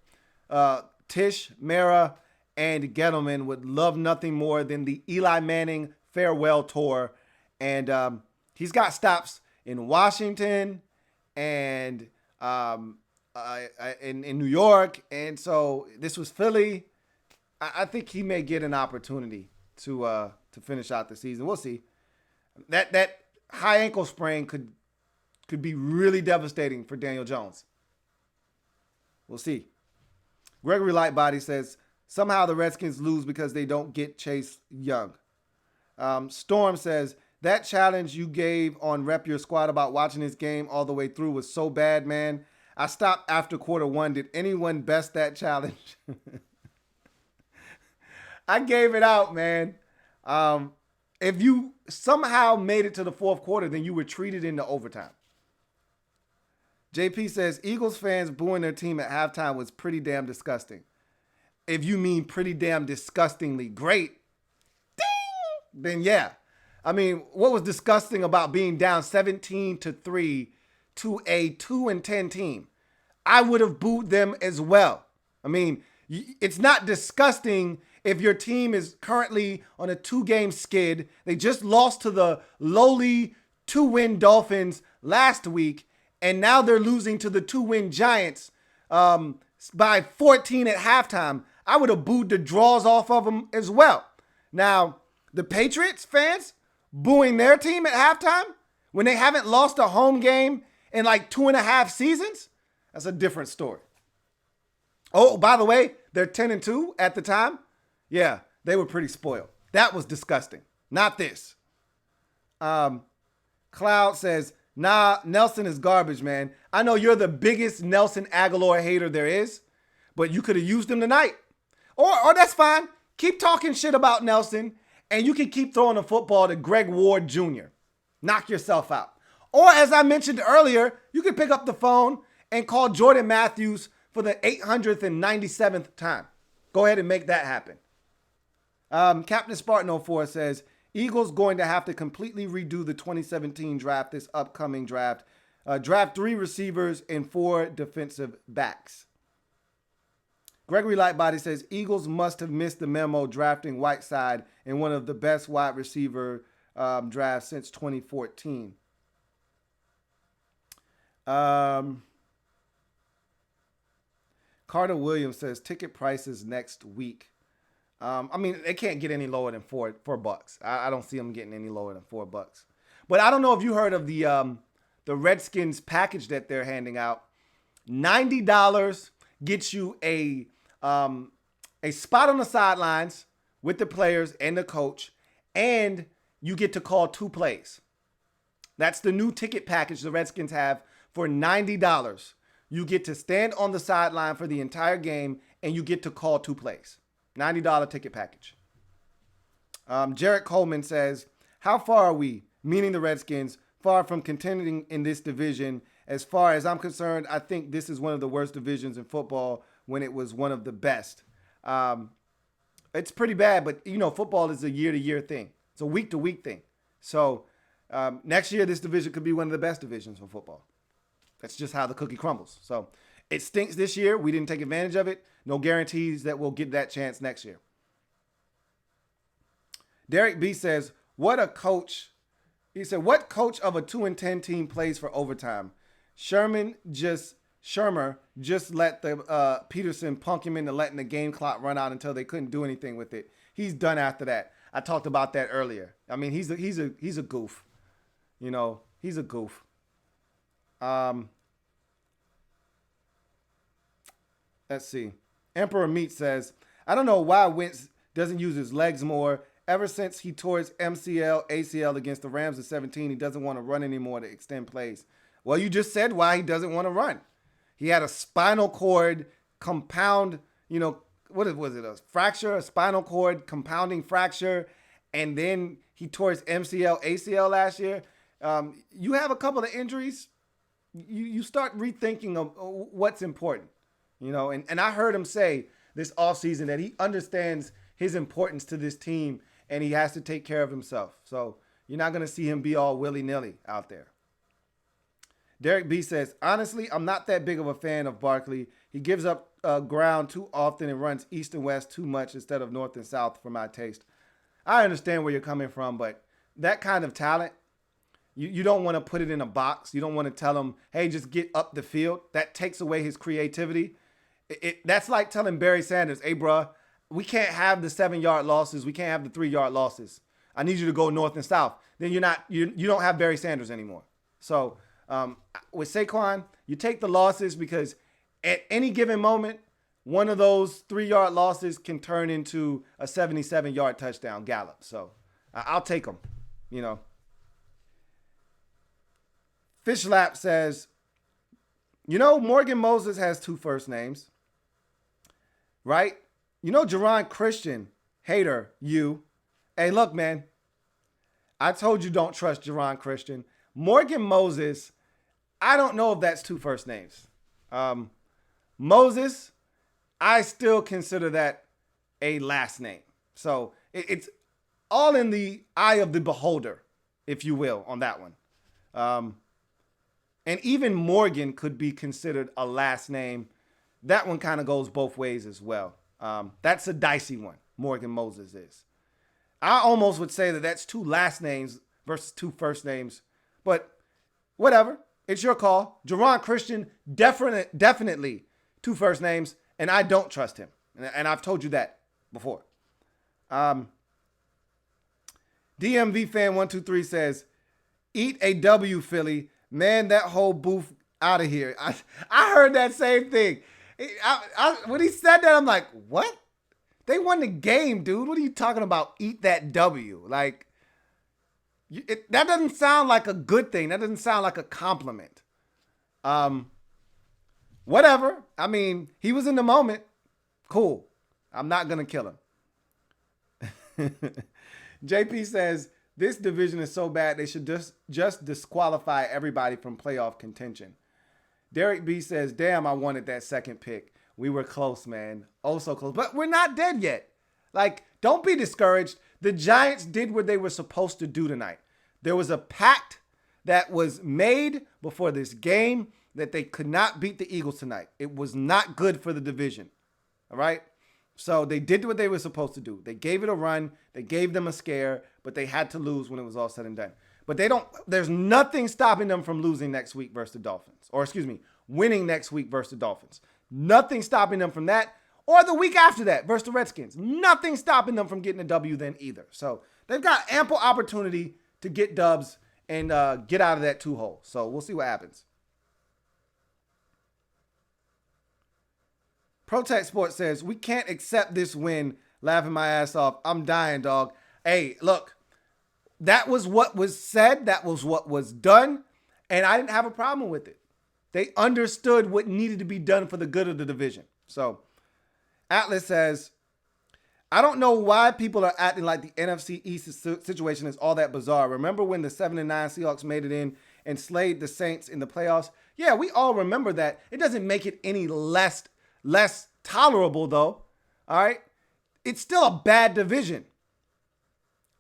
Tish, Mara, and Gettleman would love nothing more than the Eli Manning farewell tour. And he's got stops in Washington and in New York. And so this was Philly. I think he may get an opportunity to finish out the season. We'll see. That high ankle sprain could be really devastating for Daniel Jones. We'll see. Gregory Lightbody says, somehow the Redskins lose because they don't get Chase Young. Storm says, that challenge you gave on Rep Your Squad about watching this game all the way through was so bad, man. I stopped after quarter 1. Did anyone best that challenge? I gave it out, man. If you somehow made it to the fourth quarter, then you were treated into overtime. JP says, Eagles fans booing their team at halftime was pretty damn disgusting. If you mean pretty damn disgustingly great, ding, then yeah. I mean, what was disgusting about being down 17-3 to a 2-10 team? I would have booed them as well. I mean, it's not disgusting if your team is currently on a 2-game skid. They just lost to the lowly 2-win Dolphins last week, and now they're losing to the 2-win Giants by 14 at halftime. I would have booed the draws off of them as well. Now, the Patriots fans booing their team at halftime when they haven't lost a home game in like 2.5 seasons, that's a different story. Oh, by the way, they're 10-2 at the time. Yeah, they were pretty spoiled. That was disgusting. Not this. Cloud says, nah, Nelson is garbage, man. I know you're the biggest Nelson Aguilar hater there is, but you could have used him tonight. Or that's fine. Keep talking shit about Nelson, and you can keep throwing the football to Greg Ward Jr. Knock yourself out. Or as I mentioned earlier, you can pick up the phone and call Jordan Matthews for the 897th time. Go ahead and make that happen. Captain Spartan 04 says, Eagles going to have to completely redo the 2017 draft, this upcoming draft. Draft 3 receivers and 4 defensive backs. Gregory Lightbody says, Eagles must have missed the memo drafting Whiteside in one of the best wide receiver drafts since 2014. Carter Williams says ticket prices next week. I mean, they can't get any lower than $4. I don't see them getting any lower than $4. But I don't know if you heard of the Redskins package that they're handing out. $90 gets you a spot on the sidelines with the players and the coach, and you get to call 2 plays. That's the new ticket package the Redskins have for $90. You get to stand on the sideline for the entire game, and you get to call 2 plays. $90 ticket package. Jarrett Coleman says, how far are we, meaning the Redskins, far from contending in this division? As far as I'm concerned, I think this is one of the worst divisions in football when it was one of the best. It's pretty bad, but, football is a year-to-year thing. It's a week-to-week thing. So next year, this division could be one of the best divisions for football. That's just how the cookie crumbles. So it stinks this year. We didn't take advantage of it. No guarantees that we'll get that chance next year. Derek B says, what a coach. He said, what coach of a 2-10 team plays for overtime? Shermer just let the Peterson punk him into letting the game clock run out until they couldn't do anything with it. He's done after that. I talked about that earlier. I mean, he's a goof. He's a goof. Let's see. Emperor Meat says, I don't know why Wentz doesn't use his legs more. Ever since he tore his MCL, ACL against the Rams in 2017, he doesn't want to run anymore to extend plays. Well, you just said why he doesn't want to run. He had a spinal cord compound, what was it, a fracture, a spinal cord compounding fracture, and then he tore his MCL, ACL last year. You have a couple of injuries, you start rethinking of what's important, and I heard him say this offseason that he understands his importance to this team and he has to take care of himself. So you're not going to see him be all willy-nilly out there. Derek B says, honestly, I'm not that big of a fan of Barkley. He gives up ground too often and runs east and west too much instead of north and south for my taste. I understand where you're coming from, but that kind of talent, you don't want to put it in a box. You don't want to tell him, hey, just get up the field. That takes away his creativity. That's like telling Barry Sanders, hey, bruh, we can't have the 7-yard losses. We can't have the 3-yard losses. I need you to go north and south. Then you don't have Barry Sanders anymore. So with Saquon, you take the losses because at any given moment, one of those 3-yard losses can turn into a 77-yard touchdown gallop. So I'll take them, Fishlap says, Morgan Moses has 2 first names, right? Jerron Christian, hater, you. Hey, look, man, I told you don't trust Jerron Christian. Morgan Moses, I don't know if that's 2 first names. Moses, I still consider that a last name. So it's all in the eye of the beholder, if you will, on that one. And even Morgan could be considered a last name. That one kind of goes both ways as well. That's a dicey one, Morgan Moses is. I almost would say that that's 2 last names versus 2 first names. But whatever. It's your call. Jerron Christian, definitely 2 first names, and I don't trust him. And I've told you that before. DMV fan 123 says, eat a W, Philly. Man, that whole booth out of here. I heard that same thing. When he said that, I'm like, what? They won the game, dude. What are you talking about? Eat that W. Like, that doesn't sound like a good thing. That doesn't sound like a compliment. Whatever. I mean, he was in the moment. Cool. I'm not going to kill him. JP says, this division is so bad they should just disqualify everybody from playoff contention. Derek B says, damn, I wanted that second pick. We were close, man. Oh, so close. But we're not dead yet. Like, don't be discouraged. The Giants did what they were supposed to do tonight. There was a pact that was made before this game that they could not beat the Eagles tonight. It was not good for the division. All right? So they did what they were supposed to do. They gave it a run. They gave them a scare, but they had to lose when it was all said and done. But there's nothing stopping them from losing next week versus the Dolphins. Or winning next week versus the Dolphins. Nothing stopping them from that. Or the week after that versus the Redskins. Nothing stopping them from getting a W then either. So they've got ample opportunity to get dubs and get out of that 2-hole. So we'll see what happens. Protect Sports says, we can't accept this win. Laughing my ass off. I'm dying, dog. Hey, look. That was what was said. That was what was done. And I didn't have a problem with it. They understood what needed to be done for the good of the division. So Atlas says, I don't know why people are acting like the NFC East situation is all that bizarre. Remember when the 7-9 Seahawks made it in and slayed the Saints in the playoffs? Yeah, we all remember that. It doesn't make it any less tolerable, though. All right? It's still a bad division.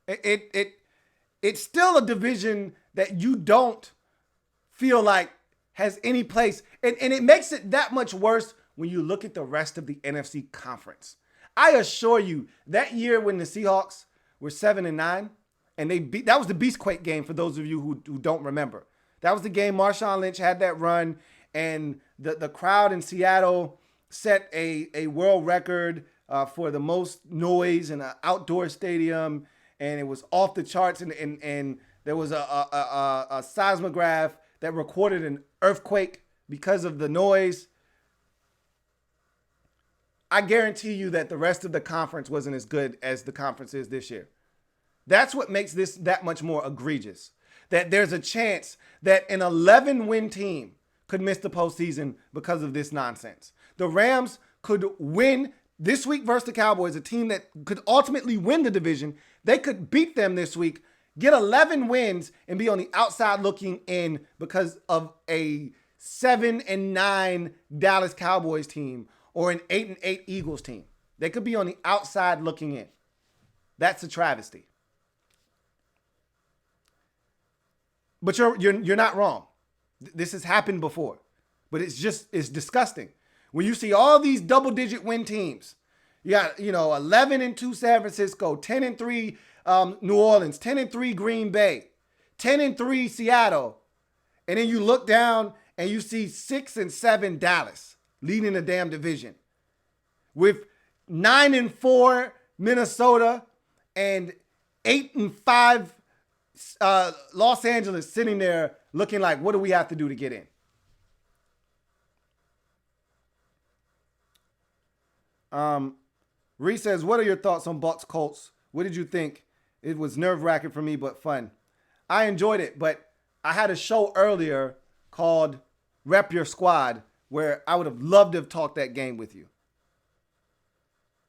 It's still a division that you don't feel like has any place. And it makes it that much worse when you look at the rest of the NFC conference. I assure you, that year when the Seahawks were 7-9, and they beat, that was the Beastquake game for those of you who don't remember. That was the game Marshawn Lynch had that run, and the crowd in Seattle set a world record for the most noise in an outdoor stadium, and it was off the charts, and there was a seismograph that recorded an earthquake because of the noise. I guarantee you that the rest of the conference wasn't as good as the conference is this year. That's what makes this that much more egregious. That there's a chance that an 11-win team could miss the postseason because of this nonsense. The Rams could win this week versus the Cowboys, a team that could ultimately win the division. They could beat them this week, get 11 wins, and be on the outside looking in because of a 7-9 Dallas Cowboys team or an 8-8 Eagles team. They could be on the outside looking in. That's a travesty. But you're not wrong. This has happened before. But it's disgusting. When you see all these double-digit win teams, you got, 11-2 San Francisco, 10-3 New Orleans, 10-3 Green Bay, 10-3 Seattle, and then you look down and you see 6-7 Dallas leading the damn division, with 9-4 Minnesota and 8-5 Los Angeles sitting there looking like, what do we have to do to get in? Reese says, what are your thoughts on Bucs Colts? What did you think? It was nerve-wracking for me, but fun. I enjoyed it, but I had a show earlier called Rep Your Squad where I would have loved to have talked that game with you.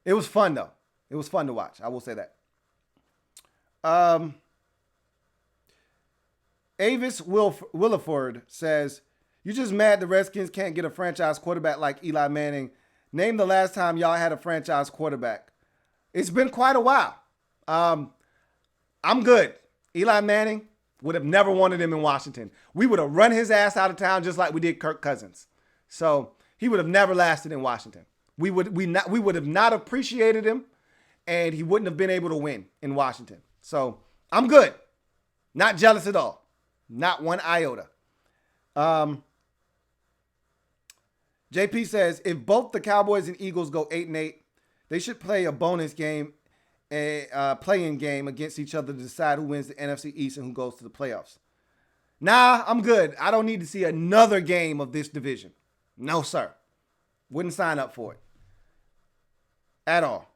It was fun, though. It was fun to watch. I will say that. Avis Williford says, you just mad the Redskins can't get a franchise quarterback like Eli Manning. Name the last time y'all had a franchise quarterback. It's been quite a while. I'm good. Eli Manning would have never wanted him in Washington. We would have run his ass out of town just like we did Kirk Cousins. So he would have never lasted in Washington. We would have not appreciated him, and he wouldn't have been able to win in Washington. So I'm good. Not jealous at all. Not one iota. JP says, if both the Cowboys and Eagles go 8-8, they should play a bonus game, a play-in game against each other to decide who wins the NFC East and who goes to the playoffs. Nah, I'm good. I don't need to see another game of this division. No, sir. Wouldn't sign up for it. At all.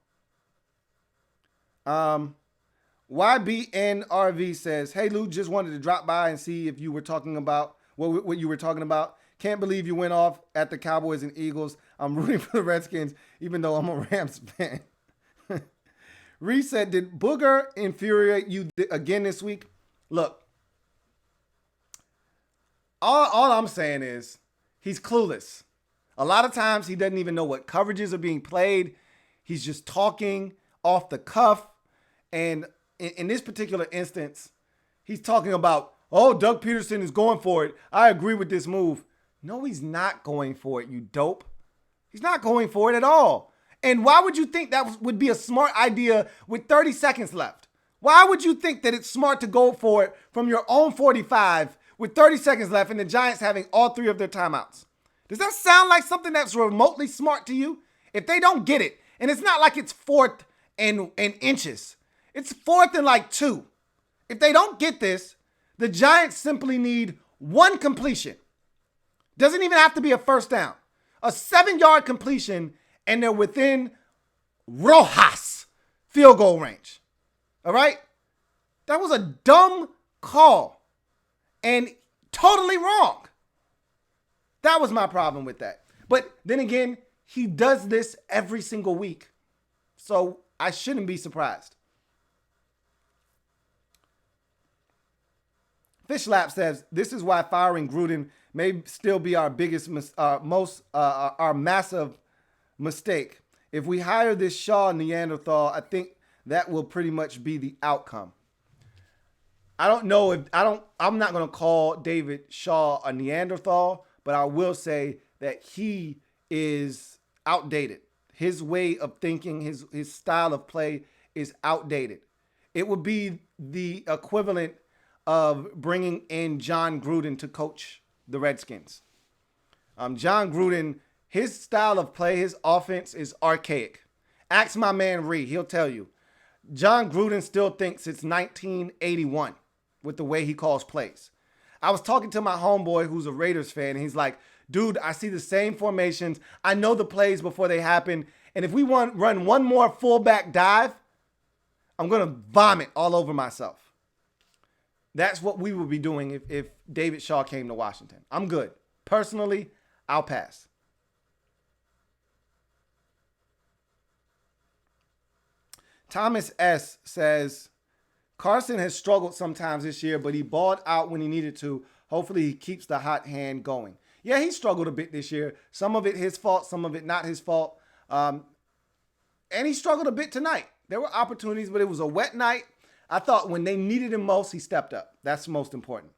YBNRV says, hey, Lou, just wanted to drop by and see if you were talking about what you were talking about. Can't believe you went off at the Cowboys and Eagles. I'm rooting for the Redskins, even though I'm a Rams fan. Reese said, did Booger infuriate you again this week? Look, all I'm saying is he's clueless. A lot of times he doesn't even know what coverages are being played. He's just talking off the cuff. And in this particular instance, he's talking about, oh, Doug Peterson is going for it. I agree with this move. No, he's not going for it, you dope. He's not going for it at all. And why would you think that would be a smart idea with 30 seconds left? Why would you think that it's smart to go for it from your own 45 with 30 seconds left and the Giants having all three of their timeouts? Does that sound like something that's remotely smart to you? If they don't get it, and it's not like it's fourth and inches. It's fourth and like 2. If they don't get this, the Giants simply need one completion. Doesn't even have to be a first down. A 7-yard completion, and they're within Rojas field goal range. All right? That was a dumb call and totally wrong. That was my problem with that. But then again, he does this every single week. So I shouldn't be surprised. Fishlap says, this is why firing Gruden may still be our biggest, our massive mistake. If we hire this Shaw Neanderthal, I think that will pretty much be the outcome. I don't know if I'm not going to call David Shaw a Neanderthal, but I will say that he is outdated. His way of thinking, his style of play is outdated. It would be the equivalent of bringing in John Gruden to coach the Redskins. John Gruden, his style of play, his offense is archaic. Ask my man Ree, he'll tell you. John Gruden still thinks it's 1981 with the way he calls plays. I was talking to my homeboy who's a Raiders fan, and he's like, dude, I see the same formations. I know the plays before they happen. And if we run one more fullback dive, I'm going to vomit all over myself. That's what we would be doing if David Shaw came to Washington. I'm good. Personally, I'll pass. Thomas S. says, Carson has struggled sometimes this year, but he balled out when he needed to. Hopefully he keeps the hot hand going. Yeah, he struggled a bit this year. Some of it his fault, some of it not his fault. And he struggled a bit tonight. There were opportunities, but it was a wet night. I thought when they needed him most, he stepped up. That's most important.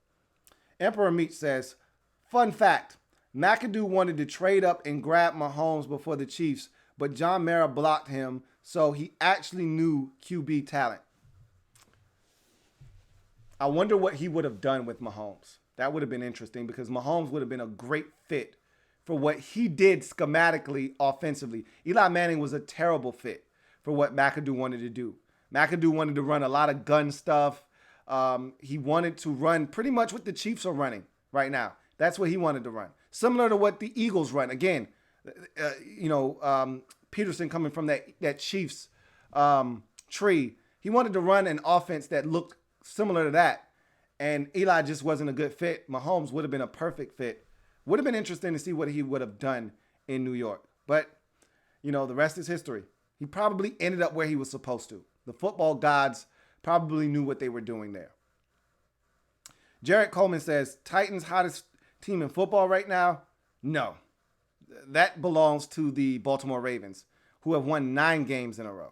Emperor Meat says, fun fact, McAdoo wanted to trade up and grab Mahomes before the Chiefs, but John Mara blocked him, so he actually knew QB talent. I wonder what he would have done with Mahomes. That would have been interesting because Mahomes would have been a great fit for what he did schematically offensively. Eli Manning was a terrible fit for what McAdoo wanted to do. McAdoo wanted to run a lot of gun stuff. He wanted to run pretty much what the Chiefs are running right now. That's what he wanted to run. Similar to what the Eagles run. Again, Peterson coming from that Chiefs tree. He wanted to run an offense that looked similar to that. And Eli just wasn't a good fit. Mahomes would have been a perfect fit. Would have been interesting to see what he would have done in New York. But, the rest is history. He probably ended up where he was supposed to. The football gods probably knew what they were doing there. Jarrett Coleman says, Titans hottest team in football right now? No. That belongs to the Baltimore Ravens, who have won 9 games in a row.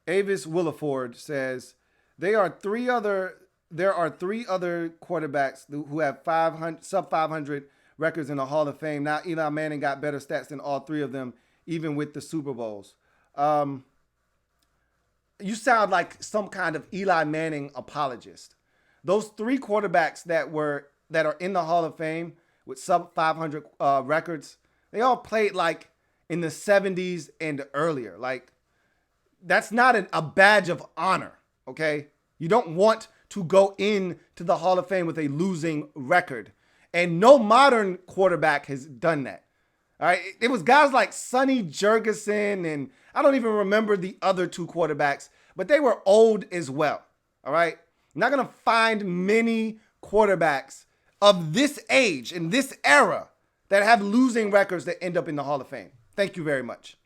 Avis Williford says, there are three other quarterbacks who have sub 500 records in the Hall of Fame. Now Eli Manning got better stats than all 3 of them, even with the Super Bowls. You sound like some kind of Eli Manning apologist. Those 3 quarterbacks that are in the Hall of Fame with sub 500 records, they all played like in the 70s and earlier. Like, that's not a badge of honor, okay? You don't want to go into the Hall of Fame with a losing record. And no modern quarterback has done that. All right, it was guys like Sonny Jurgensen, and I don't even remember the other 2 quarterbacks, but they were old as well. All right, I'm not gonna find many quarterbacks of this age in this era that have losing records that end up in the Hall of Fame. Thank you very much.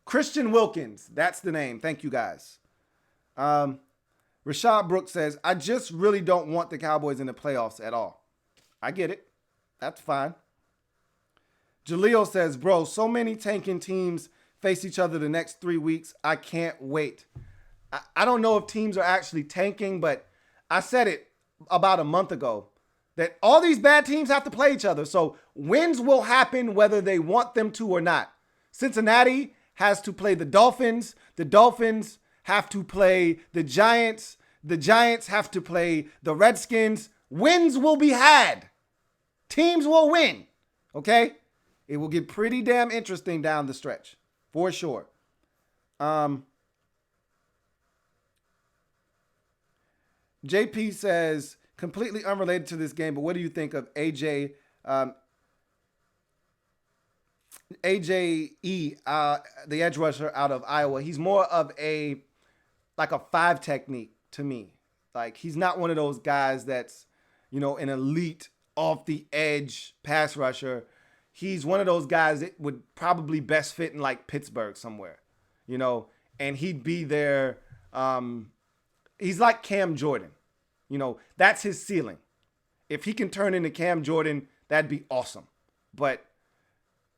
Christian Wilkins, that's the name. Thank you guys. Rashad Brooks says, I just really don't want the Cowboys in the playoffs at all. I get it. That's fine. Jaleel says, bro, so many tanking teams face each other the next 3 weeks. I can't wait. I don't know if teams are actually tanking, but I said it about a month ago that all these bad teams have to play each other. So wins will happen whether they want them to or not. Cincinnati has to play the Dolphins. The Dolphins have to play the Giants. the Giants have to play the Redskins, wins will be had. Teams will win. Okay? It will get pretty damn interesting down the stretch. For sure. JP says, completely unrelated to this game, but what do you think of AJ AJE, the edge rusher out of Iowa? He's more of a 5 technique to me. Like, he's not one of those guys that's, an elite off the edge pass rusher. He's one of those guys that would probably best fit in like Pittsburgh somewhere, and he'd be there. He's like Cam Jordan. That's his ceiling. If he can turn into Cam Jordan, that'd be awesome. But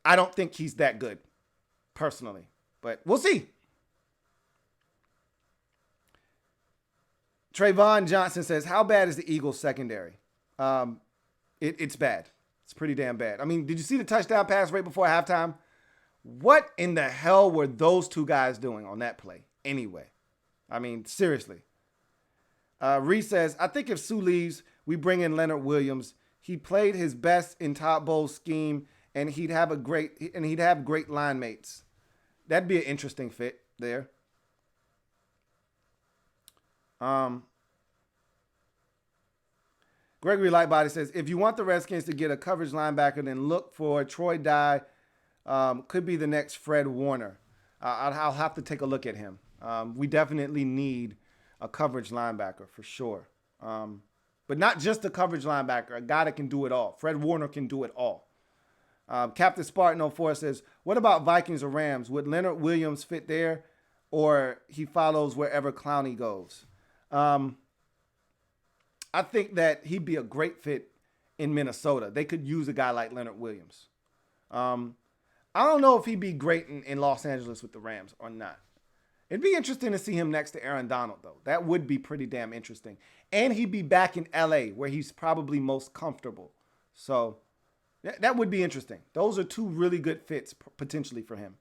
I don't think he's that good, personally. But we'll see. Trayvon Johnson says, how bad is the Eagles secondary? It's bad. It's pretty damn bad. I mean, did you see the touchdown pass right before halftime? What in the hell were those two guys doing on that play anyway? I mean, seriously. Reese says, I think if Sue leaves, we bring in Leonard Williams. He played his best in Todd Bowles' scheme, and he'd have great line mates. That'd be an interesting fit there. Gregory Lightbody says, if you want the Redskins to get a coverage linebacker, then look for Troy Dye. Could be the next Fred Warner. I'll have to take a look at him. We definitely need a coverage linebacker for sure. But not just a coverage linebacker, a guy that can do it all. Fred Warner can do it all. Captain Spartan 04 says, what about Vikings or Rams? Would Leonard Williams fit there, or he follows wherever Clowney goes? I think that he'd be a great fit in Minnesota. They could use a guy like Leonard Williams. I don't know if he'd be great in Los Angeles with the Rams or not. It'd be interesting to see him next to Aaron Donald, though. That would be pretty damn interesting. And he'd be back in L.A., where he's probably most comfortable. So that would be interesting. Those are two really good fits potentially for him.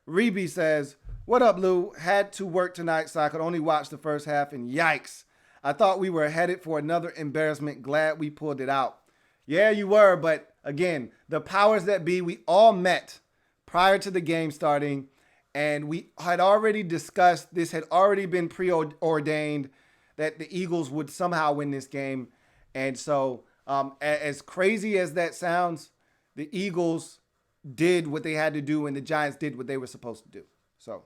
Reby says, what up, Lou? Had to work tonight, so I could only watch the first half, and yikes. I thought we were headed for another embarrassment. Glad we pulled it out. Yeah, you were, but again, the powers that be, we all met prior to the game starting, and we had already discussed, this had already been preordained, that the Eagles would somehow win this game. And so, as crazy as that sounds, the Eagles did what they had to do, and the Giants did what they were supposed to do. So,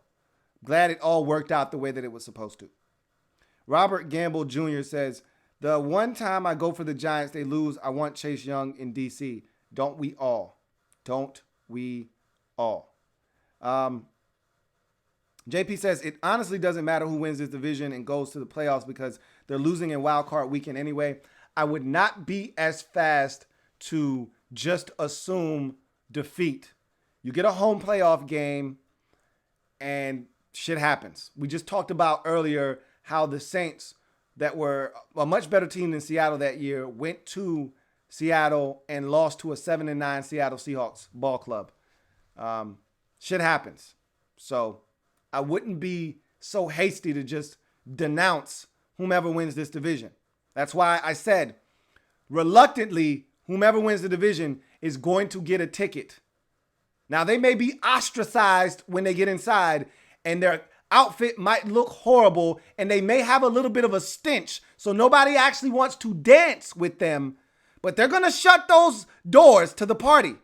glad it all worked out the way that it was supposed to. Robert Gamble Jr. says, the one time I go for the Giants, they lose. I want Chase Young in D.C. Don't we all? Don't we all? JP says, it honestly doesn't matter who wins this division and goes to the playoffs because they're losing in wild card weekend anyway. I would not be as fast to just assume defeat. You get a home playoff game and shit happens. We just talked about earlier how the Saints, that were a much better team than Seattle that year, went to Seattle and lost to a 7-9 Seattle Seahawks ball club. Shit happens. So I wouldn't be so hasty to just denounce whomever wins this division. That's why I said, reluctantly, whomever wins the division is going to get a ticket. Now, they may be ostracized when they get inside, and their outfit might look horrible, and they may have a little bit of a stench, so nobody actually wants to dance with them, but they're going to shut those doors to the party.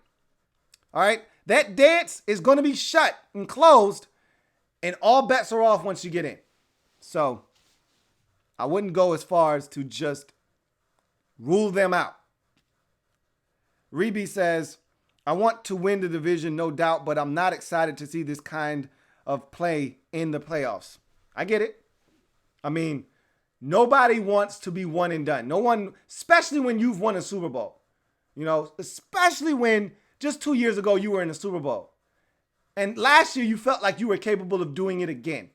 All right? That dance is going to be shut and closed, and all bets are off once you get in. So I wouldn't go as far as to just rule them out. Reby says, I want to win the division, no doubt, but I'm not excited to see this kind of play in the playoffs. I get it. I mean, nobody wants to be one and done. No one, especially when you've won a Super Bowl. Especially when just 2 years ago you were in the Super Bowl. And last year you felt like you were capable of doing it again.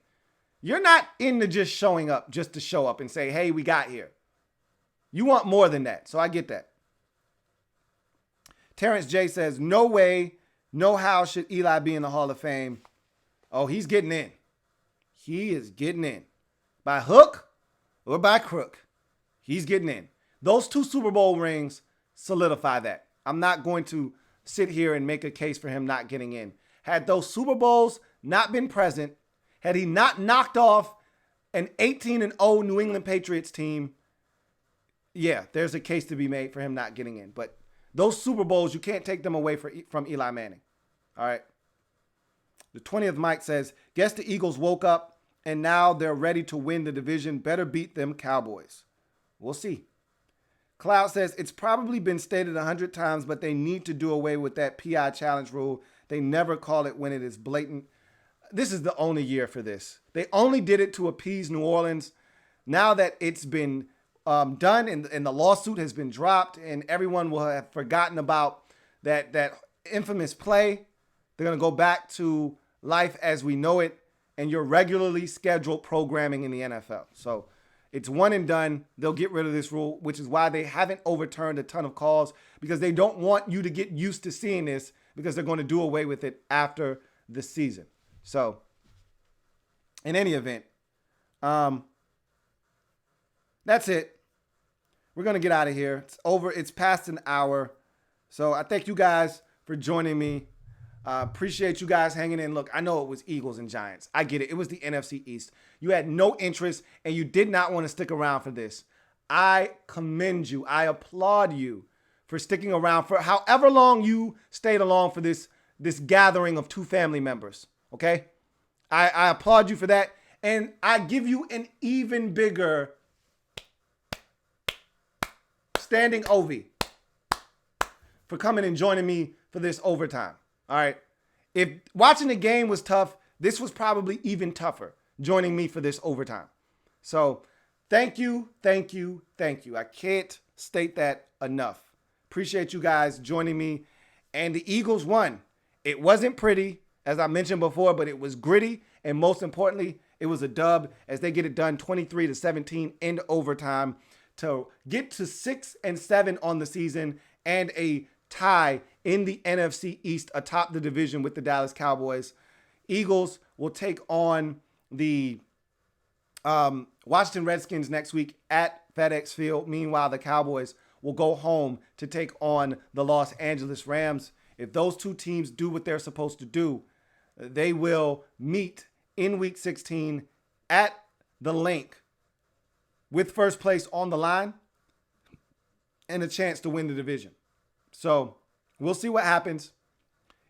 You're not into just showing up just to show up and say, hey, we got here. You want more than that. So I get that. Terrence J says, no way, no how should Eli be in the Hall of Fame. Oh, he's getting in. he is getting in. By hook or by crook, he's getting in. Those 2 Super Bowl rings solidify that. I'm not going to sit here and make a case for him not getting in. Had those Super Bowls not been present, had he not knocked off an 18-0 New England Patriots team, yeah, there's a case to be made for him not getting in. But those Super Bowls, you can't take them away from Eli Manning. All right. The 20th Mike says, guess the Eagles woke up and now they're ready to win the division. Better beat them Cowboys. We'll see. Cloud says, it's probably been stated 100 times, but they need to do away with that PI challenge rule. They never call it when it is blatant. This is the only year for this. They only did it to appease New Orleans. Now that it's been done and the lawsuit has been dropped and everyone will have forgotten about that infamous play, they're going to go back to life as we know it and your regularly scheduled programming in the NFL. So it's one and done. They'll get rid of this rule, which is why they haven't overturned a ton of calls, because they don't want you to get used to seeing this, because they're going to do away with it after the season. So in any event, that's it. We're going to get out of here. It's over. It's past an hour. So I thank you guys for joining me. Appreciate you guys hanging in. Look, I know it was Eagles and Giants. I get it. It was the NFC East. You had no interest and you did not want to stick around for this. I commend you. I applaud you for sticking around for however long you stayed along for this gathering of 2 family members. Okay? I applaud you for that. And I give you an even bigger standing ovie for coming and joining me for this overtime. All right. If watching the game was tough, this was probably even tougher, joining me for this overtime. So thank you, thank you, thank you. I can't state that enough. Appreciate you guys joining me. And the Eagles won. It wasn't pretty, as I mentioned before, but it was gritty. And most importantly, it was a dub as they get it done 23-17 in overtime to get to 6-7 on the season and a tie in the NFC East atop the division with the Dallas Cowboys. Eagles will take on the Washington Redskins next week at FedEx Field. Meanwhile, the Cowboys will go home to take on the Los Angeles Rams. If those 2 teams do what they're supposed to do, they will meet in Week 16 at the Link with first place on the line and a chance to win the division. So we'll see what happens.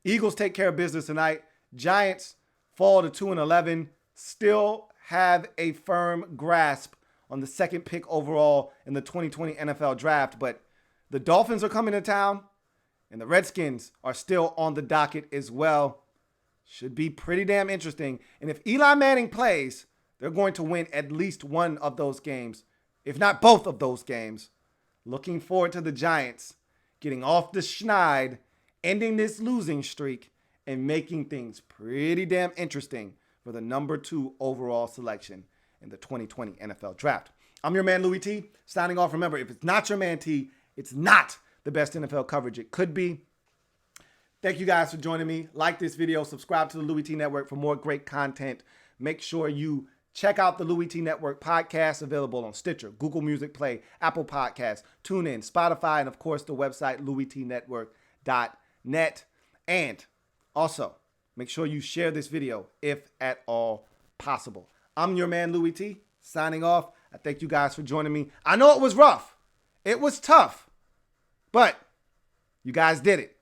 Eagles take care of business tonight. Giants fall to 2-11, still have a firm grasp on the 2nd pick overall in the 2020 NFL draft. But the Dolphins are coming to town and the Redskins are still on the docket as well. Should be pretty damn interesting. And if Eli Manning plays, they're going to win at least one of those games, if not both of those games. Looking forward to the Giants getting off the schneid, ending this losing streak, and making things pretty damn interesting for the number 2 overall selection in the 2020 NFL Draft. I'm your man, Louie T, signing off. Remember, if it's not your man T, it's not the best NFL coverage it could be. Thank you guys for joining me. Like this video, subscribe to the Louie T Network for more great content. Make sure you check out the Louie T Network podcast, available on Stitcher, Google Music Play, Apple Podcasts, TuneIn, Spotify, and of course the website louietnetwork.net. And also, make sure you share this video if at all possible. I'm your man, Louie T, signing off. I thank you guys for joining me. I know it was rough. It was tough. But you guys did it.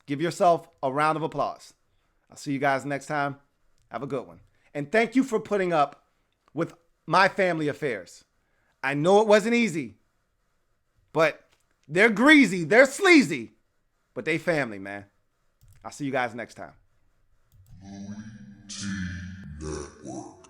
Give yourself a round of applause. I'll see you guys next time. Have a good one. And thank you for putting up with my family affairs. I know it wasn't easy, but they're greasy, they're sleazy, but they family, man. I'll see you guys next time. Louie T Network.